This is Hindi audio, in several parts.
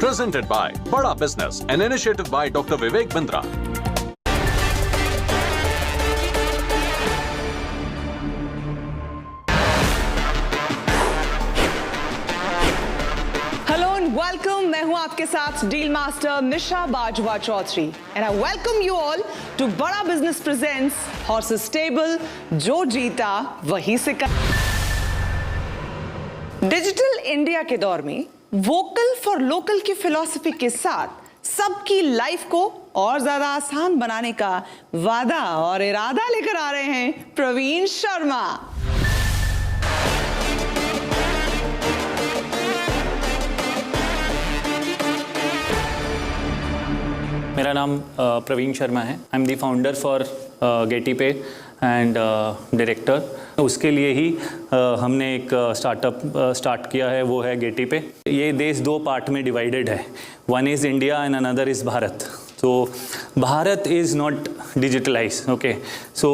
Presented by Bada Business, an initiative by Dr. Vivek Bindra. Hello and welcome. मैं हूं आपके साथ deal master Nisha Bajwa Chaudhary and I welcome you all to Bada business presents Horses Stable, जो जीता वही सिक्का। डिजिटल इंडिया के दौर में वोकल फॉर लोकल की फिलॉसफी के साथ सबकी लाइफ को और ज्यादा आसान बनाने का वादा और इरादा लेकर आ रहे हैं प्रवीण शर्मा। मेरा नाम प्रवीण शर्मा है। I am the founder for GetePay and director. उसके लिए ही हमने एक स्टार्टअप स्टार्ट किया है, वो है गेटीपे। ये देश दो पार्ट में डिवाइडेड है, one is India and another is Bharat. तो Bharat is not digitalise, okay. So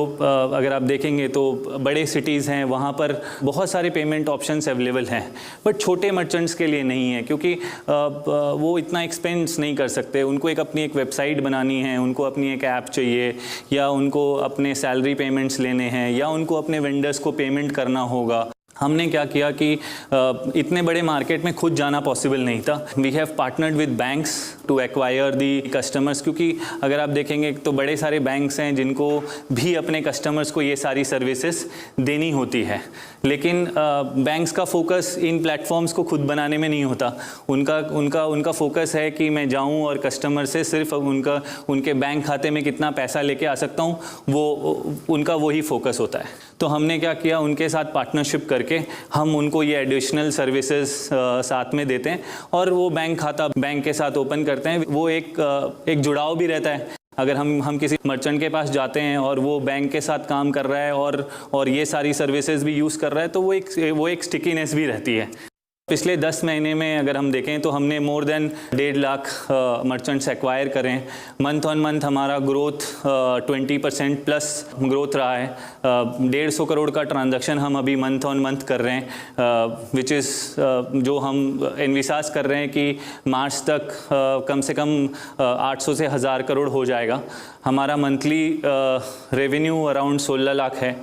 अगर आप देखेंगे तो बड़े सिटीज़ हैं, वहाँ पर बहुत सारे पेमेंट ऑप्शंस अवेलेबल हैं, बट छोटे मर्चेंट्स के लिए नहीं है, क्योंकि वो इतना एक्सपेंस नहीं कर सकते। उनको अपनी एक वेबसाइट बनानी है, उनको अपनी एक ऐप चाहिए, या उनको अपने सैलरी पेमेंट्स लेने हैं, या उनको अपने वेंडर्स को पेमेंट करना होगा। हमने क्या किया कि इतने बड़े मार्केट में खुद जाना पॉसिबल नहीं था। We have partnered with banks to acquire the customers, क्योंकि अगर आप देखेंगे तो बड़े सारे बैंक्स हैं जिनको भी अपने कस्टमर्स को ये सारी सर्विसेज देनी होती है, लेकिन बैंक्स का फोकस इन प्लेटफॉर्म्स को खुद बनाने में नहीं होता। उनका फोकस है कि मैं जाऊं और कस्टमर से सिर्फ उनके बैंक खाते में कितना पैसा लेके आ सकता हूं, वो उनका वही फोकस होता है। तो हमने क्या किया, उनके साथ पार्टनरशिप करके हम उनको ये एडिशनल सर्विसेज साथ में देते हैं, और वो बैंक खाता बैंक के साथ ओपन करते हैं। वो एक जुड़ाव भी रहता है। अगर हम किसी मर्चेंट के पास जाते हैं और वो बैंक के साथ काम कर रहा है और ये सारी सर्विसेज भी यूज़ कर रहा है, तो वो एक स्टिकीनेस भी रहती है। पिछले 10 महीने में अगर हम देखें तो हमने more than 1.5 lakh merchants acquire करें। मंथ ऑन मंथ हमारा ग्रोथ 20% प्लस ग्रोथ रहा है। 150 करोड़ का ट्रांजैक्शन हम अभी मंथ ऑन मंथ कर रहे हैं, विच इज़ जो हम एनविसाज कर रहे हैं कि मार्च तक कम से कम 800 से 1000 करोड़ हो जाएगा। हमारा मंथली रेवेन्यू अराउंड 16 लाख है।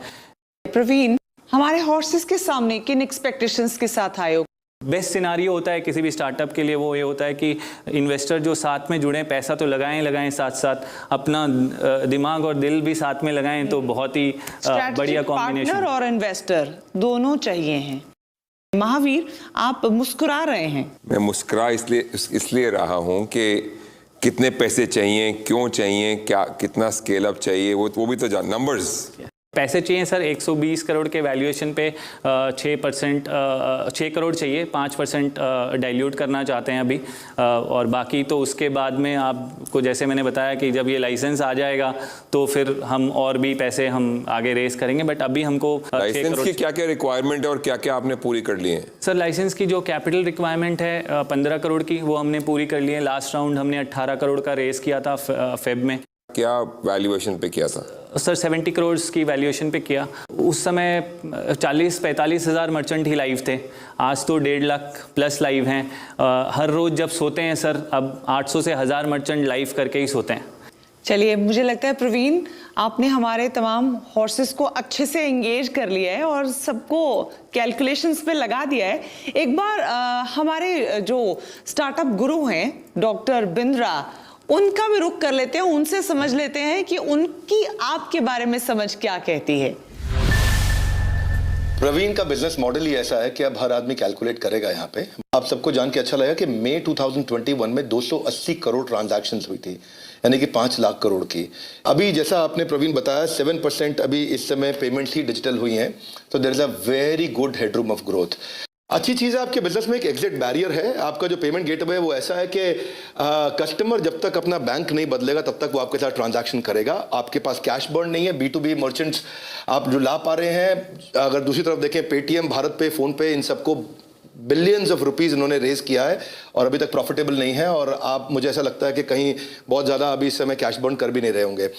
प्रवीण, हमारे हॉर्सेस के सामने किन एक्सपेक्टेशंस के साथ आए हो? बेस्ट सिनारियो होता है किसी भी स्टार्टअप के लिए, वो ये होता है कि इन्वेस्टर जो साथ में जुड़े, पैसा तो लगाएं साथ साथ अपना दिमाग और दिल भी साथ में लगाएं, तो बहुत ही बढ़िया कॉम्बिनेशन। पार्टनर और इन्वेस्टर दोनों चाहिए हैं। महावीर, आप मुस्कुरा रहे हैं। मैं मुस्कुरा इसलिए रहा हूं कि कितने पैसे चाहिए, क्यों चाहिए, क्या कितना स्केल अप चाहिए, वो भी तो जान नंबर्स। पैसे चाहिए सर। 120 करोड़ के वैल्यूएशन पे 6 करोड़ चाहिए। 5% डाइल्यूट करना चाहते हैं अभी, और बाकी तो उसके बाद में आपको जैसे मैंने बताया कि जब ये लाइसेंस आ जाएगा तो फिर हम और भी पैसे हम आगे रेस करेंगे, बट अभी हमको लाइसेंस की क्या क्या रिक्वायरमेंट है और क्या क्या आपने पूरी कर ली है? सर लाइसेंस की जो कैपिटल रिक्वायरमेंट है 15 करोड़ की, वो हमने पूरी कर ली है। लास्ट राउंड हमने 18 करोड़ का रेस किया था फेब में। क्या वैल्यूएशन पे किया था? सर 70 करोड़ की वैल्यूएशन पे किया। उस समय 40-45 हज़ार मर्चेंट ही लाइव थे। आज तो 1.5 लाख प्लस लाइव हैं। हर रोज़ जब सोते हैं सर, अब 800 से 1000 मर्चेंट लाइव करके ही सोते हैं। चलिए, मुझे लगता है प्रवीण, आपने हमारे तमाम हॉर्सेस को अच्छे से एंगेज कर लिया है और सबको कैलकुलेशंस पे लगा दिया है। एक बार हमारे जो स्टार्टअप गुरु हैं डॉक्टर बिंद्रा, उनका भी रुख कर लेते हैं, उनसे समझ लेते हैं कि उनकी आपके बारे में समझ क्या कहती है। प्रवीण का बिजनेस मॉडल ही ऐसा है कि अब हर आदमी कैलकुलेट करेगा। यहाँ पे आप सबको जान के अच्छा लगा कि मई 2021 में 280 करोड़ ट्रांजैक्शंस हुई थी, यानी कि 5 लाख करोड़ की। अभी जैसा आपने प्रवीण बताया 7% अभी इस समय पेमेंट्स ही डिजिटल हुई हैं, तो there is a very good headroom of growth. अच्छी चीज़ है आपके बिजनेस में एक एग्जिट बैरियर है। आपका जो पेमेंट गेटवे है वो ऐसा है कि कस्टमर जब तक अपना बैंक नहीं बदलेगा तब तक वो आपके साथ ट्रांजैक्शन करेगा। आपके पास कैश बर्न नहीं है। B2B मर्चेंट्स आप जो ला पा रहे हैं। अगर दूसरी तरफ देखें, पेटीएम, भारत पे, फोन पे, इन सबको बिलियंस ऑफ रुपीज़ इन्होंने रेज किया है और अभी तक प्रॉफिटेबल नहीं है। और आप, मुझे ऐसा लगता है कि कहीं बहुत ज़्यादा अभी इस समय कैश बर्न कर भी नहीं रहे होंगे।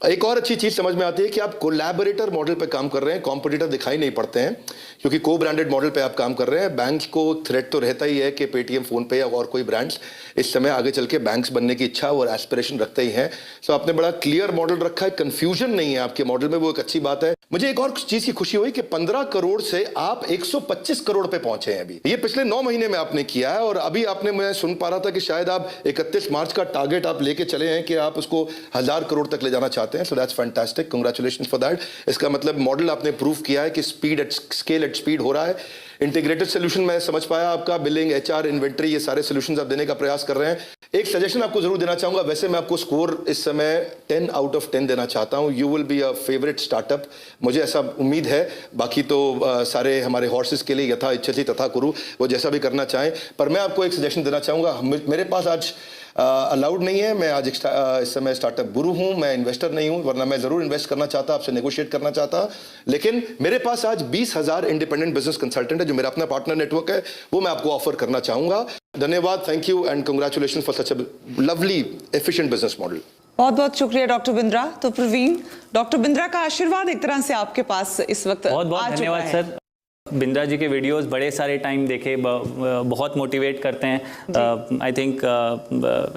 एक और अच्छी चीज समझ में आती है कि आप कोलैबोरेटर मॉडल पे काम कर रहे हैं, कॉम्पिटिटर दिखाई नहीं पड़ते हैं, क्योंकि को ब्रांडेड मॉडल पे आप काम कर रहे हैं। बैंक को थ्रेट तो रहता ही है कि पेटीएम, फोन पे या और कोई ब्रांड्स इस समय आगे चल के बैंक्स बनने की इच्छा और एस्पिरेशन रखते ही हैं। सो आपने बड़ा क्लियर मॉडल रखा है, कंफ्यूजन नहीं है आपके मॉडल में, वो एक अच्छी बात है। मुझे एक और चीज की खुशी हुई कि 15 करोड़ से आप 125 करोड़ पे पहुंचे हैं अभी। ये पिछले 9 महीने में आपने किया है, और अभी आपने, मैं सुन पा रहा था कि शायद आप 31 मार्च का टारगेट आप लेके चले हैं कि आप उसको 1000 करोड़ तक ले जाना चाहते हैं। So that's fantastic, congratulations for that. इसका मतलब मॉडल आपने प्रूव किया है कि speed at scale at speed हो रहा है। इंटीग्रेटेड सोल्यूशन मैं समझ पाया आपका, बिलिंग, एचआर, इन्वेंट्री, ये सारे सोल्यूशंस आप देने का प्रयास कर रहे हैं। एक सजेशन आपको जरूर देना चाहूंगा, वैसे मैं आपको स्कोर इस समय 10 आउट ऑफ 10 देना चाहता हूं। You will be a favourite startup, मुझे ऐसा उम्मीद है। बाकी तो सारे हमारे हॉर्सेस के लिए यथा इच्छति तथा कुरु, वो जैसा भी करना चाहें। पर मैं आपको एक सजेशन देना चाहूंगा, मेरे पास आज अलाउड नहीं है, मैं आज इस समय स्टार्टअप गुरु हूं, मैं इन्वेस्टर नहीं हूं, वरना मैं जरूर इन्वेस्ट करना चाहता, आपसे नेगोशिएट करना चाहता। लेकिन मेरे पास आज 20,000 इंडिपेंडेंट बिजनेस कंसल्टेंट है, जो मेरा अपना पार्टनर नेटवर्क है, वो मैं आपको ऑफर करना चाहूंगा। धन्यवाद, thank you and congratulation for such a lovely efficient business model. बहुत बहुत शुक्रिया डॉक्टर बिंद्रा। तो प्रवीण, डॉक्टर बिंद्रा का आशीर्वाद एक तरह से आपके पास इस वक्त बहुत बहुत धन्यवाद सर। बिंद्रा जी के वीडियोस बड़े सारे टाइम देखे, बहुत मोटिवेट करते हैं। आई थिंक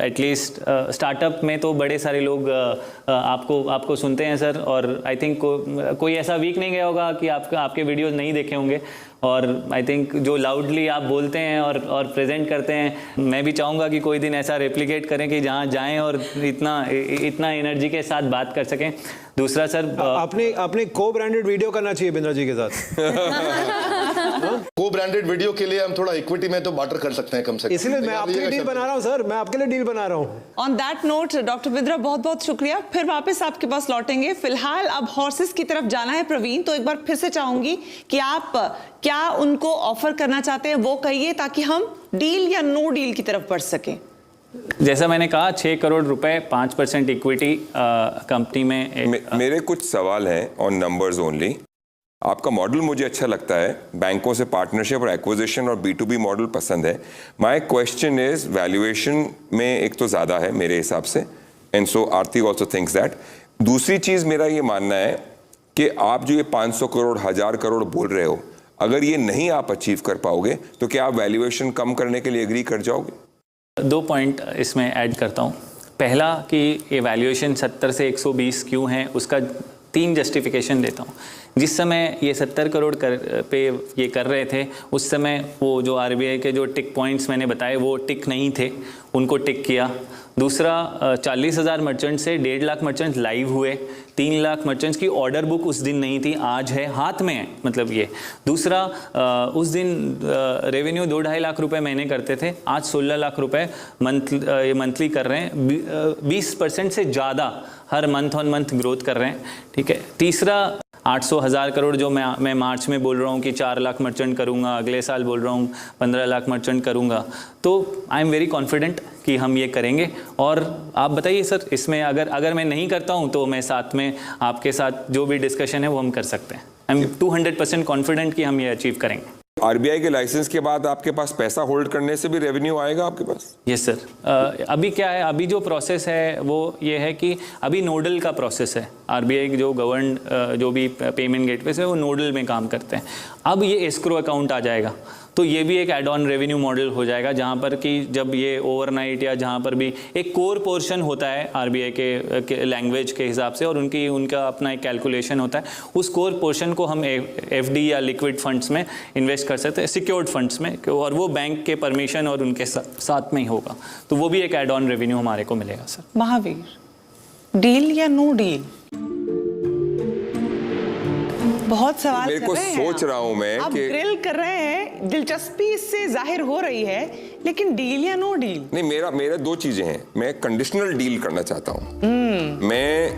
एटलीस्ट स्टार्टअप में तो बड़े सारे लोग आपको सुनते हैं सर, और आई थिंक कोई ऐसा वीक नहीं गया होगा कि आपके वीडियोस नहीं देखे होंगे। और आई थिंक जो लाउडली आप बोलते हैं और प्रेजेंट करते हैं, मैं भी चाहूँगा कि कोई दिन ऐसा रेप्लिकेट करें कि जहाँ जाएं और इतना एनर्जी के साथ बात कर सकें। दूसरा सर, आपने को ब्रांडेड वीडियो करना चाहिए बिंद्रा जी के साथ। को ब्रांडेड वीडियो के लिए हम थोड़ा इक्विटी में तो बार्टर कर सकते हैं कम से कम, इसलिए मैं आपके लिए डील बना रहा हूँ सर, मैं आपके लिए डील बना रहा हूँ। On that note doctor Bindra, बहुत बहुत शुक्रिया। फिर वापस आपके पास लौटेंगे। फिलहाल अब हॉर्सेस की तरफ जाना है प्रवीण, तो एक बार फिर से चाहूंगी कि आप क्या उनको ऑफर करना चाहते हैं वो कहिए, ताकि हम डील या नो डील की तरफ बढ़ सकें। जैसा मैंने कहा, 6 करोड़ रुपए, 5% इक्विटी कंपनी में। मेरे कुछ सवाल हैं ऑन नंबर्स ओनली। आपका मॉडल मुझे अच्छा लगता है, बैंकों से पार्टनरशिप और एक्विजिशन और B2B मॉडल पसंद है। माय क्वेश्चन इज, वैल्यूएशन में एक तो ज़्यादा है मेरे हिसाब से, and so Aarti also thinks that. दूसरी चीज़ मेरा ये मानना है कि आप जो ये 500 करोड़ 1000 करोड़ बोल रहे हो, अगर ये नहीं आप अचीव कर पाओगे तो क्या आप वैल्यूएशन कम करने के लिए एग्री कर जाओगे? 2 पॉइंट इसमें ऐड करता हूँ। पहला कि ये वैल्यूएशन 70 से 120 क्यों है, उसका 3 जस्टिफिकेशन देता हूँ। जिस समय ये 70 करोड़ पे ये कर रहे थे, उस समय वो जो RBI के जो टिक पॉइंट्स मैंने बताए वो टिक नहीं थे, उनको टिक किया। दूसरा, 40,000 मर्चेंट से 1.5 लाख मर्चेंट्स लाइव हुए। 3 लाख मर्चेंट्स की ऑर्डर बुक उस दिन नहीं थी, आज है, हाथ में है, मतलब ये। दूसरा, उस दिन रेवेन्यू 2-2.5 लाख रुपए महीने करते थे, आज 16 लाख रुपए मंथली कर रहे हैं। 20% से ज़्यादा हर मंथ ऑन मंथ ग्रोथ कर रहे हैं, ठीक है। तीसरा, 800,000 करोड़ जो मैं मार्च में बोल रहा हूँ कि 4 लाख मर्चेंट करूँगा, अगले साल बोल रहा हूँ 15 लाख मर्चेंट करूँगा, तो आई एम वेरी कॉन्फिडेंट कि हम ये करेंगे। और आप बताइए सर, इसमें अगर मैं नहीं करता हूँ तो मैं साथ में आपके साथ जो भी डिस्कशन है वो हम कर सकते हैं। आई एम 200% कॉन्फिडेंट कि हम ये अचीव करेंगे। RBI के लाइसेंस के बाद आपके पास पैसा होल्ड करने से भी रेवेन्यू आएगा आपके पास? Yes sir. अभी क्या है, अभी जो प्रोसेस है वो ये है कि अभी नोडल का प्रोसेस है। RBI जो गवर्न जो भी पेमेंट गेटवेज है वो नोडल में काम करते हैं। अब ये एस्क्रो अकाउंट आ जाएगा, तो ये भी एक एड ऑन रेवेन्यू मॉडल हो जाएगा, जहाँ पर कि जब ये ओवरनाइट या जहाँ पर भी एक कोर पोर्शन होता है RBI के लैंग्वेज के हिसाब से, और उनका अपना एक कैलकुलेशन होता है, उस कोर पोर्शन को हम FD या लिक्विड फंड्स में इन्वेस्ट कर सकते हैं, सिक्योर्ड फंड्स में, और वो बैंक के परमिशन और उनके साथ में ही होगा। तो वो भी एक एड ऑन रेवेन्यू हमारे को मिलेगा सर। महावीर, डील या नो डील? बहुत सवाल मेरे कर को रहे हैं सोच रहा हूं मैं आप कि ग्रिल कर रहे हैं, दिलचस्पी इससे जाहिर हो रही है, लेकिन डील या नो डील? नहीं, मेरा 2 चीजें हैं। मैं कंडीशनल डील करना चाहता हूं। मैं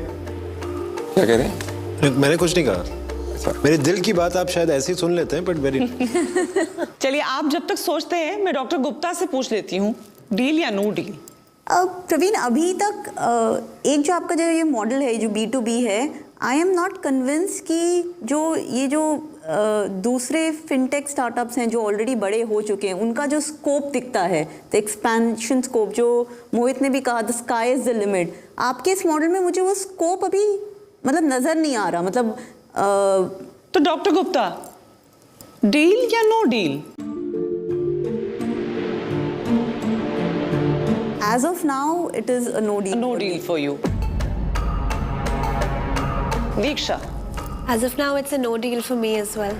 क्या कह रहे हैं? मैंने कुछ नहीं कहा, मेरे दिल की बात आप शायद ऐसे ही सुन लेते हैं, बट वेरी चलिए, आप जब तक सोचते हैं, मैं डॉक्टर गुप्ता से पूछ लेती हूँ, डील या नो डील? प्रवीण, अभी तक एक जो आपका जो ये मॉडल है जो B2B है, आई एम नॉट कन्विंस कि जो दूसरे फिनटेक स्टार्टअप्स हैं जो ऑलरेडी बड़े हो चुके हैं, उनका जो स्कोप दिखता है, द एक्सपेंशन स्कोप, जो मोहित ने भी कहा the sky is the limit, आपके इस मॉडल में मुझे वो स्कोप अभी मतलब नजर नहीं आ रहा। मतलब तो डॉक्टर गुप्ता, डील या no deal? As of now it is a no deal. No deal for you. Diksha? As of now, it's a no deal for me as well.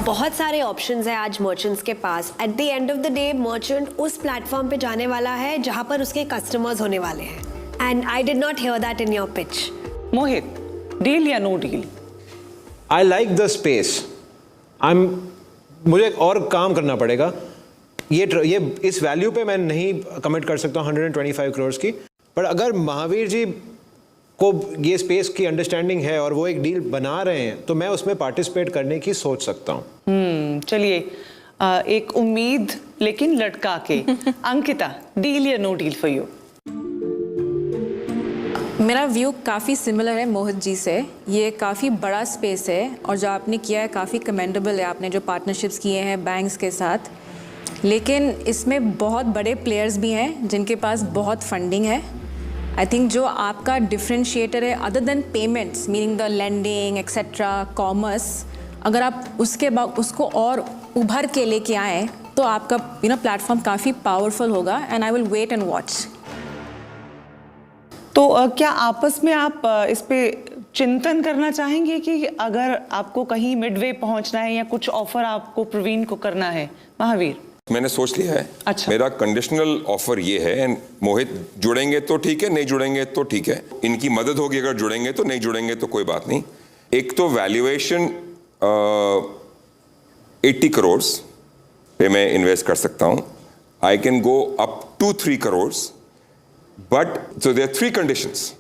बहुत सारे ऑप्शंस हैं आज मर्चेंट्स के पास। At the end of the day merchant उस प्लेटफॉर्म पे जाने वाला है जहां पर उसके कस्टमर्स होने वाले हैं। And I did not hear that in your pitch. Mohit, deal या no deal? I like the space. मुझे और काम करना पड़ेगा। ये इस वैल्यू पे मैं नहीं कमिट कर सकता 125 करोड़ की, पर अगर महावीर जी को ये स्पेस की अंडरस्टैंडिंग है और वो एक डील बना रहे हैं तो मैं उसमें पार्टिसिपेट करने की सोच सकता हूँ। चलिए, एक उम्मीद लेकिन लटका के। अंकिता, डील या नो डील फॉर यू? मेरा व्यू काफ़ी सिमिलर है मोहित जी से। ये काफ़ी बड़ा स्पेस है और जो आपने किया है काफ़ी कमेंडेबल है, आपने जो पार्टनरशिप्स किए हैं बैंक्स के साथ, लेकिन इसमें बहुत बड़े प्लेयर्स भी हैं जिनके पास बहुत फंडिंग है। आई थिंक जो आपका डिफरेंशिएटर है other than payments, meaning the lending etcetera commerce, अगर आप उसके बाद उसको और उभर के लेके आएँ तो आपका प्लेटफॉर्म काफ़ी पावरफुल होगा। And I will wait and watch. तो क्या आपस में आप इस पे चिंतन करना चाहेंगे कि अगर आपको कहीं मिडवे पहुंचना है या कुछ ऑफर आपको प्रवीण को करना है? महावीर? मैंने सोच लिया है। अच्छा। मेरा कंडीशनल ऑफर ये है, एंड मोहित जुड़ेंगे तो ठीक है, नहीं जुड़ेंगे तो ठीक है, इनकी मदद होगी अगर जुड़ेंगे तो, नहीं जुड़ेंगे तो कोई बात नहीं। एक तो वैल्यूएशन 80 करोड़ पे मैं इन्वेस्ट कर सकता हूं। I can go up to 3 crore, but so there 3 conditions.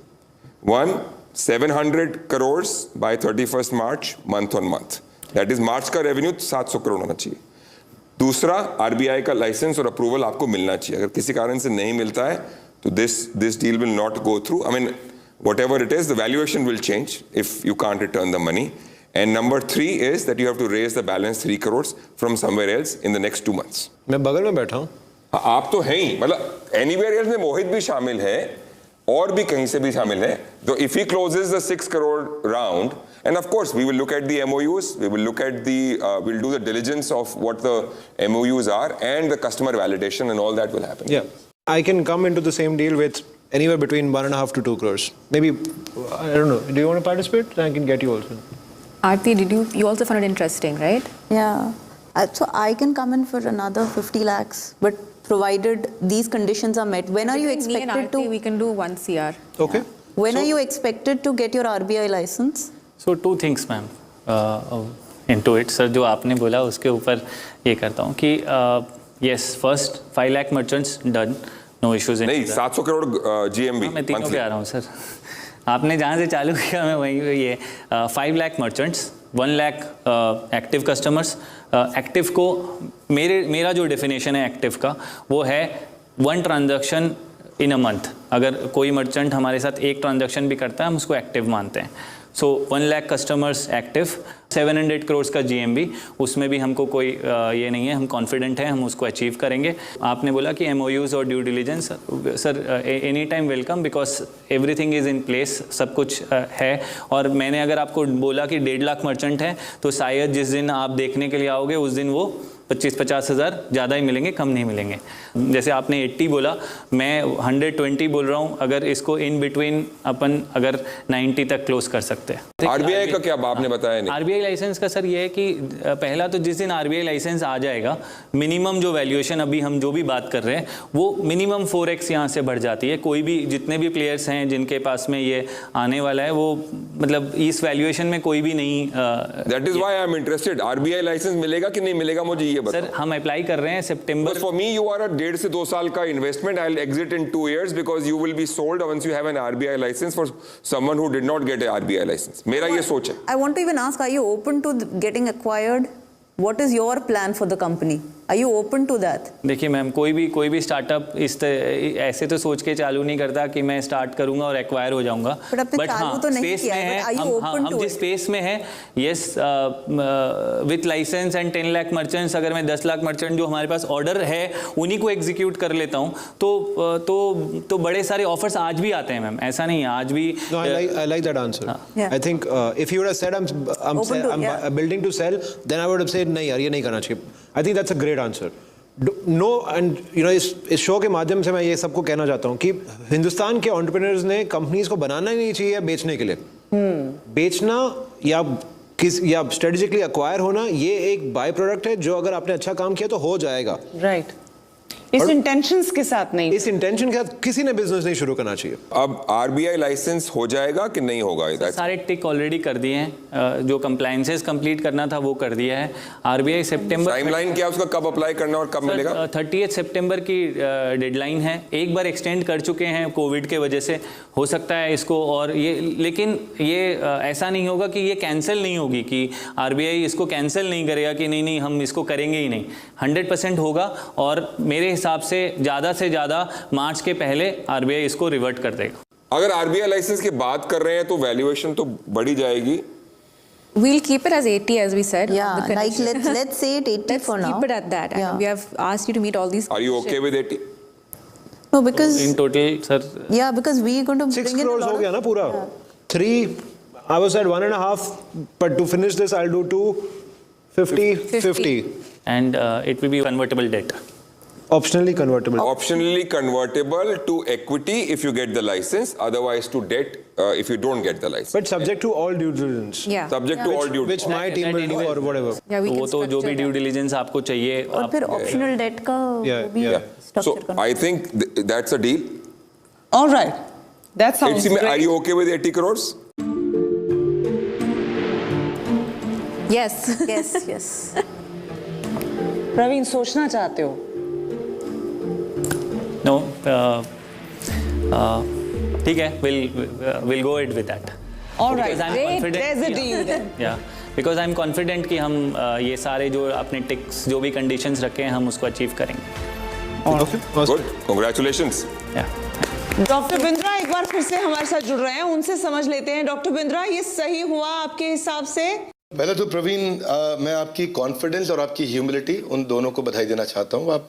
1, 700 crore by 31 March month on month, that is March का रेवेन्यू 700 करोड़ होना चाहिए। दूसरा, आरबीआई का लाइसेंस और अप्रूवल आपको मिलना चाहिए। अगर किसी कारण से नहीं मिलता है तो this deal will not go through. I mean whatever it is, the valuation will change if you can't return the money. And number 3 is that you have to raise the balance 3 crores from somewhere else in the next 2 months. मैं बगल में बैठा हूँ। आप तो हैं ही, मतलब anywhere else में मोहित भी शामिल है और भी कहीं से भी शामिल है। तो if he closes the 6 crore round, and of course we will look at the MOUs, we will look at the we'll do the diligence of what the MOUs are and the customer validation and all that will happen. Yeah, I can come into the same deal with anywhere between 1.5 to 2 crores. Maybe, I don't know. Do you want to participate? I can get you also. Aarti, you also found it interesting, right? Yeah. So I can come in for another 50 lakhs, but provided these conditions are met. When are you expected to? We can do 1 CR. Okay. When are you expected to get your RBI license? So 2 things, ma'am, into it. Sir, जो आपने बोला उसके ऊपर ये करता हूँ कि yes, first 5 lakh merchants done. No issues नहीं, 700 करोड़ जीएमबी। मैं तीनों पे आ रहा हूँ सर। आपने जहाँ से चालू किया मैं वहीं पे ये 5 lakh merchants, 1 lakh active customers. Active को मेरा जो डेफिनेशन है एक्टिव का वो है 1 ट्रांजैक्शन इन अ मंथ। अगर कोई मर्चेंट हमारे साथ 1 ट्रांजैक्शन भी करता है हम उसको एक्टिव मानते हैं। सो 1 लाख कस्टमर्स एक्टिव, 700 करोड़ का जीएमबी, उसमें भी हमको कोई ये नहीं है, हम कॉन्फिडेंट हैं हम उसको अचीव करेंगे। आपने बोला कि MOUs और due diligence, sir any time welcome, because everything is in place, सब कुछ है। और मैंने अगर आपको बोला कि 1.5 लाख मर्चेंट हैं तो शायद जिस दिन आप देखने के लिए आओगे उस दिन वो 25-50 हज़ार ज़्यादा ही मिलेंगे, कम नहीं मिलेंगे। जैसे आपने 80 बोला, मैं 120 बोल रहा हूँ। अगर इसको इन बिटवीन अपन अगर 90 तक क्लोज कर सकते हैं। आरबीआई का क्या आपने बताया नहीं? आरबीआई लाइसेंस का सर ये है कि पहला तो जिस दिन आरबीआई लाइसेंस आ जाएगा, मिनिमम जो वैल्यूएशन अभी हम जो भी बात कर रहे हैं वो मिनिमम 4x यहाँ से बढ़ जाती है। कोई भी जितने भी प्लेयर्स हैं जिनके पास में ये आने वाला है वो मतलब इस वैल्यूएशन में कोई भी नहीं। That is why I am interested. RBI licence मिलेगा कि नहीं मिलेगा मुझे ये बताओ। सर हम अप्लाई कर रहे हैं सितंबर। For me you are a 1.5 से 2 साल का इन्वेस्टमेंट। I will exit in 2 years because you will be sold once you have an RBI licence for someone who did not get a RBI licence. मेरा ये सोच है। I want to even ask, are you open to getting acquired? What is your plan for the company? Are you open to that? देखिए मैम, कोई भी स्टार्टअप ऐसे तो सोच के चालू नहीं करता कि मैं स्टार्ट करूंगा और एक्वायर हो जाऊंगा। बट हाँ, तो स्पेस में है, हम जिस स्पेस में है, yes, with licence and 10 lakh merchants, अगर मैं 10 लाख मर्चेंट जो हमारे पास ऑर्डर है उन्हीं को एग्जीक्यूट कर लेता हूँ तो बड़े सारे ऑफर्स आज भी आते हैं मैम, ऐसा नहीं है, आज भी। No, I like that answer. Yeah. I think if you would have said I'm building to sell, then I would have said नहीं यार ये नहीं करना चाहिए. I think that's a great answer. No, and you know इस शो के माध्यम से मैं ये सबको कहना चाहता हूँ कि हिंदुस्तान के एंटरप्रेन्योर्स ने कंपनीज को बनाना ही नहीं चाहिए बेचने के लिए। बेचना या स्ट्रेटेजिकली एक्वायर होना ये एक बाय प्रोडक्ट है जो अगर आपने अच्छा काम किया तो हो जाएगा। राइट, इस इंटेंशंस के साथ नहीं, इस इंटेंशन के साथ किसी ने बिजनेस नहीं शुरू करना चाहिए। अब आरबीआई लाइसेंस हो जाएगा कि नहीं होगा? सारे टिक ऑलरेडी कर दिए हैं, जो कंप्लायंसेस कंप्लीट करना था वो कर दिया है। आरबीआई सितंबर, टाइमलाइन क्या उसका, कब अप्लाई करना और कब मिलेगा? 30 सितंबर की डेडलाइन है। एक बार एक्सटेंड कर चुके हैं कोविड के वजह से, हो सकता है इसको और ये, लेकिन ये ऐसा नहीं होगा कि ये कैंसिल नहीं होगी, कि आरबीआई इसको कैंसिल नहीं करेगा कि नहीं हम इसको करेंगे ही नहीं। 100% होगा और मेरे हिसाब से ज़्यादा मार्च के पहले आरबीआई इसको रिवर्ट कर देगा। अगर आरबीआई लाइसेंस की बात कर रहे हैं तो वैल्यूएशन तो बढ़ी जाएगी। We'll keep it as 80 as we said. Yeah, the like conditions. let's say it 80 Let's for now. keep it at that. Yeah. And we have asked you to meet all these. Are you okay with 80? No, because in total sir, yeah, because we are going to 6 bring in a crores lot हो of- गया ना पूरा। 3, I was at 1.5, but to finish this I'll do 250. and it will be convertible debt. Optionally convertible. Optionally convertible to equity if you get the license, otherwise to debt if you don't get the license. But subject to all due diligence. Yeah. Subject to all due Which my team will do or whatever. Yeah, we वो can तो जो भी structure ड्यू that. डिलीजेंस आपको चाहिए और आप, फिर ऑप्शनल डेट का Yeah, वो भी yeah. So स्ट्रक्चर करना। I think that's a deal. All right, that sounds Are great. you okay with 80 crores? Yes. Yes. Praveen, सोचना चाहते हो? नो, ठीक है, we'll go ahead with that. All right, Because I'm great, confident, there's a deal then. Yeah, because I'm confident कि हम ये सारे जो अपने टिक्स जो भी कंडीशंस रखे हैं हम उसको अचीव करेंगे। Okay. Good. Congratulations. Yeah. Doctor Bindra एक बार फिर से हमारे साथ जुड़ रहे हैं, उनसे समझ लेते हैं। डॉक्टर बिंद्रा, ये सही हुआ आपके हिसाब से? पहले तो प्रवीण, मैं आपकी कॉन्फिडेंस और आपकी ह्यूमिलिटी उन दोनों को बधाई देना चाहता हूँ। आप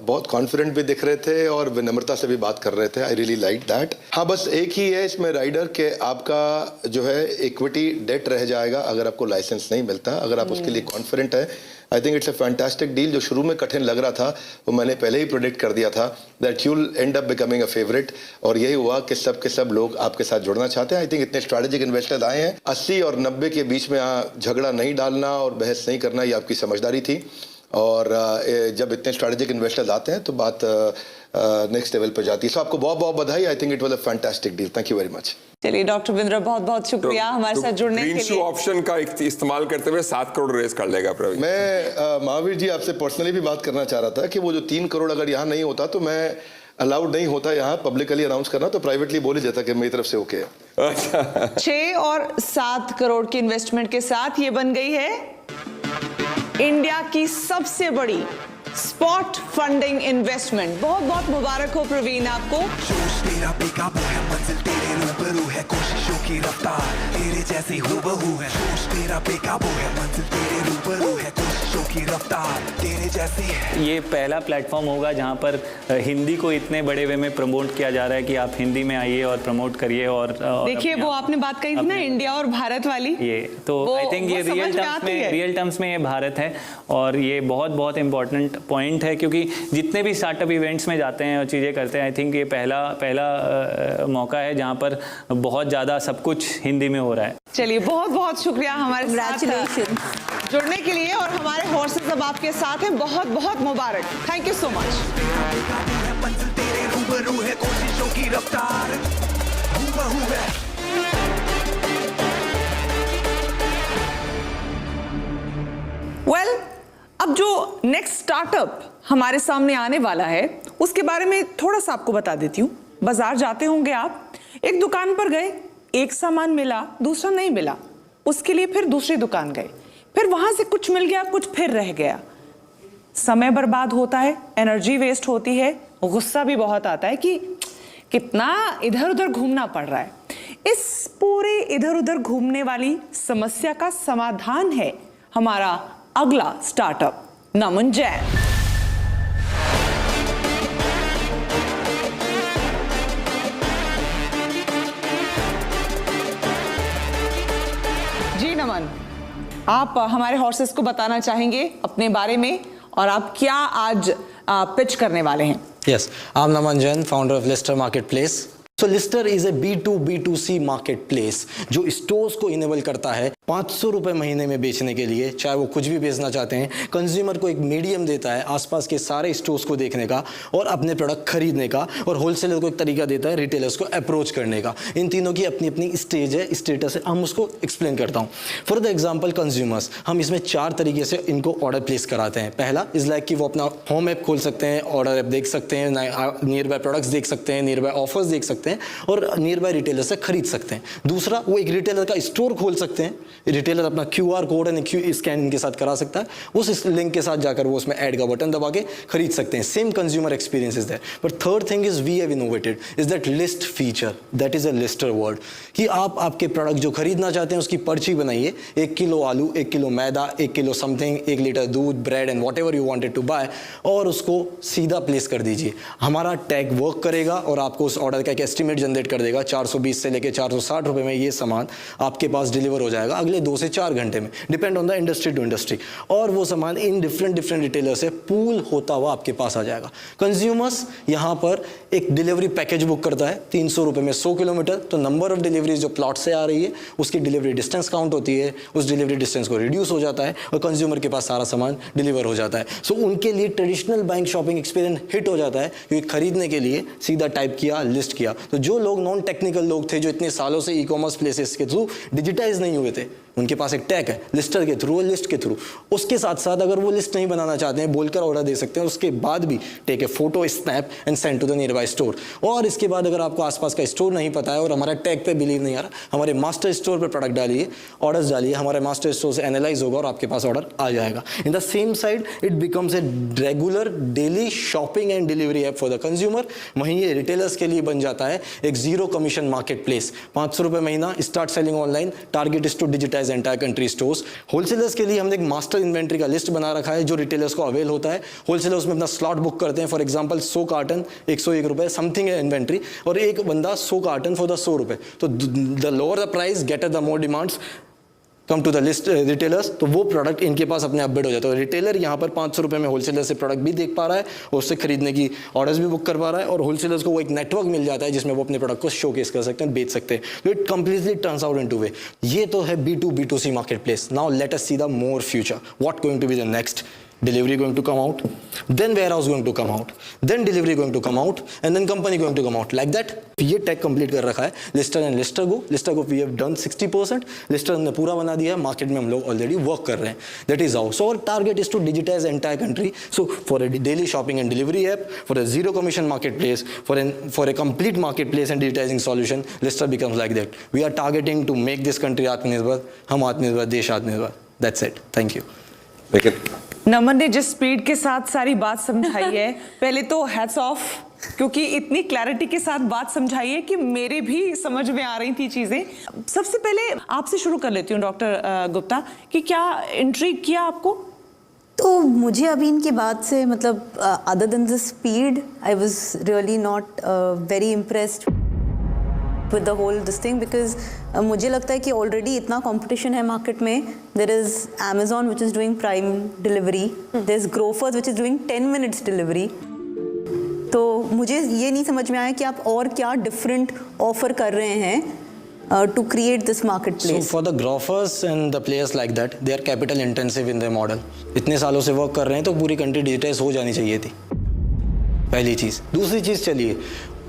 बहुत कॉन्फिडेंट भी दिख रहे थे और विनम्रता से भी बात कर रहे थे। I really like that. हाँ, बस एक ही है इसमें राइडर के आपका जो है इक्विटी डेट रह जाएगा अगर आपको लाइसेंस नहीं मिलता। अगर आप उसके लिए कॉन्फिडेंट है, I think it's a fantastic deal. जो शुरू में कठिन लग रहा था वो मैंने पहले ही प्रेडिक्ट कर दिया था that you will and up becoming a favourite, और यही हुआ कि सब के सब लोग आपके साथ जुड़ना चाहते हैं। आई थिंक इतने स्ट्रैटेजिक इन्वेस्टर्स आए हैं। 80 और 90 के बीच में झगड़ा नहीं डालना और बहस नहीं करना, ये आपकी समझदारी थी। और जब इतने स्ट्रैटेजिक इन्वेस्टर्स आते हैं तो बात नेक्स्ट लेवल पर जाती है। सो आपको बहुत बहुत बधाई। I think it was a fantastic deal. Thank you very much. चलिए डॉक्टर बिंद्रा, बहुत बहुत शुक्रिया हमारे साथ जुड़ने के ग्रीन शू लिए। ऑप्शन का इस्तेमाल करते हुए 7 करोड़ रेस कर लेगा प्रवीण। मैं महावीर जी आपसे पर्सनली भी बात करना चाह रहा था कि वो जो 3 करोड़ अगर यहाँ नहीं होता तो मैं अलाउड नहीं होता यहाँ पब्लिकली अनाउंस करना, तो प्राइवेटली बोल ही देता कि मेरी तरफ से ओके है। 6 और 7 करोड़ की इन्वेस्टमेंट के साथ ये बन गई है इंडिया की सबसे बड़ी स्पॉट फंडिंग इन्वेस्टमेंट। बहुत बहुत मुबारक हो प्रवीण आपको। जोश तेरा बेकाबू है, मंजिल तेरे रूबरू है, कोशिशों की रफ्तार तेरे जैसी हूबहू है। जोश तेरा बेकाबू है, मंजिल तेरे रूबरू है, कोशिशों की रफ्तार तेरे जैसी है। ये पहला प्लेटफॉर्म होगा जहाँ पर हिंदी को इतने बड़े वे में प्रमोट किया जा रहा है कि आप हिंदी में आइए और प्रमोट करिए। और देखिए वो आपने बात कही थी ना इंडिया और भारत वाली, ये तो आई थिंक ये रियल टर्म्स में ये भारत है और ये बहुत बहुत इंपॉर्टेंट पॉइंट है, क्योंकि जितने भी स्टार्टअप इवेंट्स में जाते हैं और चीज़ें करते हैं, आई थिंक ये पहला मौका है जहाँ पर बहुत ज़्यादा सब कुछ हिंदी में हो रहा है। चलिए बहुत बहुत शुक्रिया हमारे साथ Congratulations. जुड़ने के लिए, और हमारे हॉर्सेस अब आपके साथ हैं। बहुत बहुत मुबारक। Thank you so much. मंजिल तेरे रूबरू है, कोशिशों की रफ्तार हूबहू है। वेल, अब जो नेक्स्ट स्टार्टअप हमारे सामने आने वाला है उसके बारे में थोड़ा सा आपको बता देती हूँ। बाजार जाते होंगे आप, एक दुकान पर गए, एक सामान मिला, दूसरा नहीं मिला, उसके लिए फिर दूसरी दुकान गए, फिर वहां से कुछ मिल गया, कुछ फिर रह गया। समय बर्बाद होता है, एनर्जी वेस्ट होती है, गुस्सा भी बहुत आता है कि कितना इधर उधर घूमना पड़ रहा है। इस पूरे इधर उधर घूमने वाली समस्या का समाधान है हमारा अगला स्टार्टअप नमन जैन। जी नमन, आप हमारे हॉर्सेस को बताना चाहेंगे अपने बारे में और आप क्या आज पिच करने वाले हैं? Yes, I'm Naman Jain, founder of Lister Marketplace. So Lister is a B2B2C marketplace जो स्टोर्स को इनेबल करता है 500 रुपये महीने में बेचने के लिए, चाहे वो कुछ भी बेचना चाहते हैं। कंज्यूमर को एक मीडियम देता है आसपास के सारे स्टोर्स को देखने का और अपने प्रोडक्ट खरीदने का, और होलसेलर को एक तरीका देता है रिटेलर्स को अप्रोच करने का। इन तीनों की अपनी अपनी स्टेज है, स्टेटस है, हम उसको एक्सप्लेन करता हूँ। फॉर द एग्जाम्पल कंज्यूमर्स, हम इसमें 4 तरीके से इनको ऑर्डर प्लेस कराते हैं। पहला इज़ लाइक कि वो अपना होम ऐप खोल सकते हैं, ऑर्डर ऐप देख सकते हैं, नियर बाय प्रोडक्ट्स देख सकते हैं, नियर बाय ऑफर्स देख सकते हैं और नियर बाय रिटेलर से खरीद सकते हैं। दूसरा, वो एक रिटेलर का स्टोर खोल सकते हैं, रिटेलर अपना QR कोड एंड स्कैन इनके साथ करा सकता है, उस लिंक के साथ जाकर वो उसमें ऐड का बटन दबा के खरीद सकते हैं। Same consumer experience is there. But third thing is we have innovated is that list feature, that is a lister word, कि आप आपके प्रोडक्ट जो खरीदना चाहते हैं उसकी पर्ची बनाइए, 1 किलो आलू, 1 किलो मैदा, 1 किलो समथिंग, 1 लीटर दूध, bread and whatever you wanted to buy, और उसको सीधा प्लेस कर दीजिए। हमारा टैग वर्क करेगा और आपको उस ऑर्डर का एक एस्टिमेट जनरेट कर देगा। 420 से लेकर 460 रुपये में ये सामान आपके पास डिलीवर हो जाएगा अगले 2 से 4 घंटे में, depend on the industry to industry. और वो सामान इन डिफरेंट रिटेलर से पूल होता हुआ आपके पास आ जाएगा। कंज्यूमर्स यहाँ पर एक डिलीवरी पैकेज बुक करता है 300 रुपये में 100 किलोमीटर, तो नंबर ऑफ डिलीवरीज जो प्लॉट से आ रही है उसकी डिलीवरी डिस्टेंस काउंट होती है, उस डिलीवरी डिस्टेंस को रिड्यूस हो जाता है और कंज्यूमर के पास सारा सामान डिलीवर हो जाता है। सो उनके लिए traditional bank shopping experience hit हो जाता है, क्योंकि खरीदने के लिए सीधा टाइप किया, लिस्ट किया। तो जो लोग नॉन टेक्निकल लोग थे, जो इतने सालों से ई कॉमर्स प्लेसेस के थ्रू डिजिटाइज नहीं हुए थे, उनके पास एक टैग है लिस्टर के थ्रू, लिस्ट के थ्रू। उसके साथ साथ अगर वो लिस्ट नहीं बनाना चाहते हैं, बोलकर ऑर्डर दे सकते हैं, उसके बाद भी take a photo, snap and send to the nearby store. और इसके बाद अगर आपको आसपास का स्टोर नहीं पता है और हमारा टैग पे बिलीव नहीं आ रहा, हमारे मास्टर स्टोर पे प्रोडक्ट डालिए, ऑर्डर्स डालिए, हमारे मास्टर स्टोर से एनालाइज होगा और आपके पास ऑर्डर आ जाएगा। इन the same side it becomes a regular daily shopping and delivery app for the consumer. वहीं ये रिटेलर्स के लिए बन जाता है एक जीरो कमीशन मार्केट प्लेस। 500 रुपये महीना, start selling online, target is to digitize entire country stores. Wholesalers के लिए हमने एक मास्टर इन्वेंट्री का लिस्ट बना रखा है जो रिटेलर्स को अवेल होता है। होलसेलर्स में अपना स्लॉट बुक करते हैं। फॉर एग्जांपल 100 कार्टन 101 रुपये समथिंग है इन्वेंट्री, और एक बंदा 100 कार्टन फॉर द 100 रुपये। तो the lower the price get the more demands come to the list retailers, तो वो प्रोडक्ट इनके पास अपने अपडेट हो जाता है। रिटेलर यहाँ पर 500 रुपये में होलसेलर से प्रोडक्ट भी देख पा रहा है और उससे खरीदने की ऑर्डर्स भी बुक कर पा रहा है, और होलसेलर्स को वो एक नेटवर्क मिल जाता है जिसमें वो अपने प्रोडक्ट को शोकेस कर सकते हैं, बेच सकते हैं। तो it completely turns out into way. ये तो है B2B2C market place. Now let us see the more future, what going to be the next. Delivery going to come out, then warehouse going to come out, then delivery going to come out, and then company going to come out, like that। ये टैग कंप्लीट कर रखा है Lister and Lister go. Lister go we have done 60%, Lister हमने पूरा बना दिया है, मार्केट में हम लोग ऑलरेडी वर्क कर रहे हैं। That is how. So our target is to digitize entire country. So for a daily shopping and delivery app, for a zero commission market place, for a complete market place and digitizing solution, Lister becomes like that. We are targeting to make this country आत्मनिर्भर, हम आत्मनिर्भर, देश आत्मनिर्भर। That's it, thank you. लेकिन नमन ने जिस स्पीड के साथ सारी बात समझाई है, पहले तो हैट्स ऑफ, क्योंकि इतनी क्लैरिटी के साथ बात समझाई है कि मेरे भी समझ में आ रही थी चीजें। सबसे पहले आपसे शुरू कर लेती हूँ डॉक्टर गुप्ता, कि क्या इंट्रिग किया आपको? तो मुझे अभी इनकी बात से मतलब other than the speed, I was really not very impressed with the whole this thing, because मुझे लगता है कि ऑलरेडी इतना कंपटीशन है मार्केट में। there is Amazon which is doing prime delivery, there's Grofers which is doing 10 minutes delivery। तो मुझे ये नहीं समझ में आया कि आप और क्या डिफरेंट ऑफर कर रहे हैं to create this marketplace। So for the Grofers and the players like that, they are capital intensive in their model। इतने सालों से वर्क कर रहे हैं तो पूरी कंट्री डिजिटाइज हो जानी चाहिए थी, पहली चीज़। दूसरी चीज़, चलिए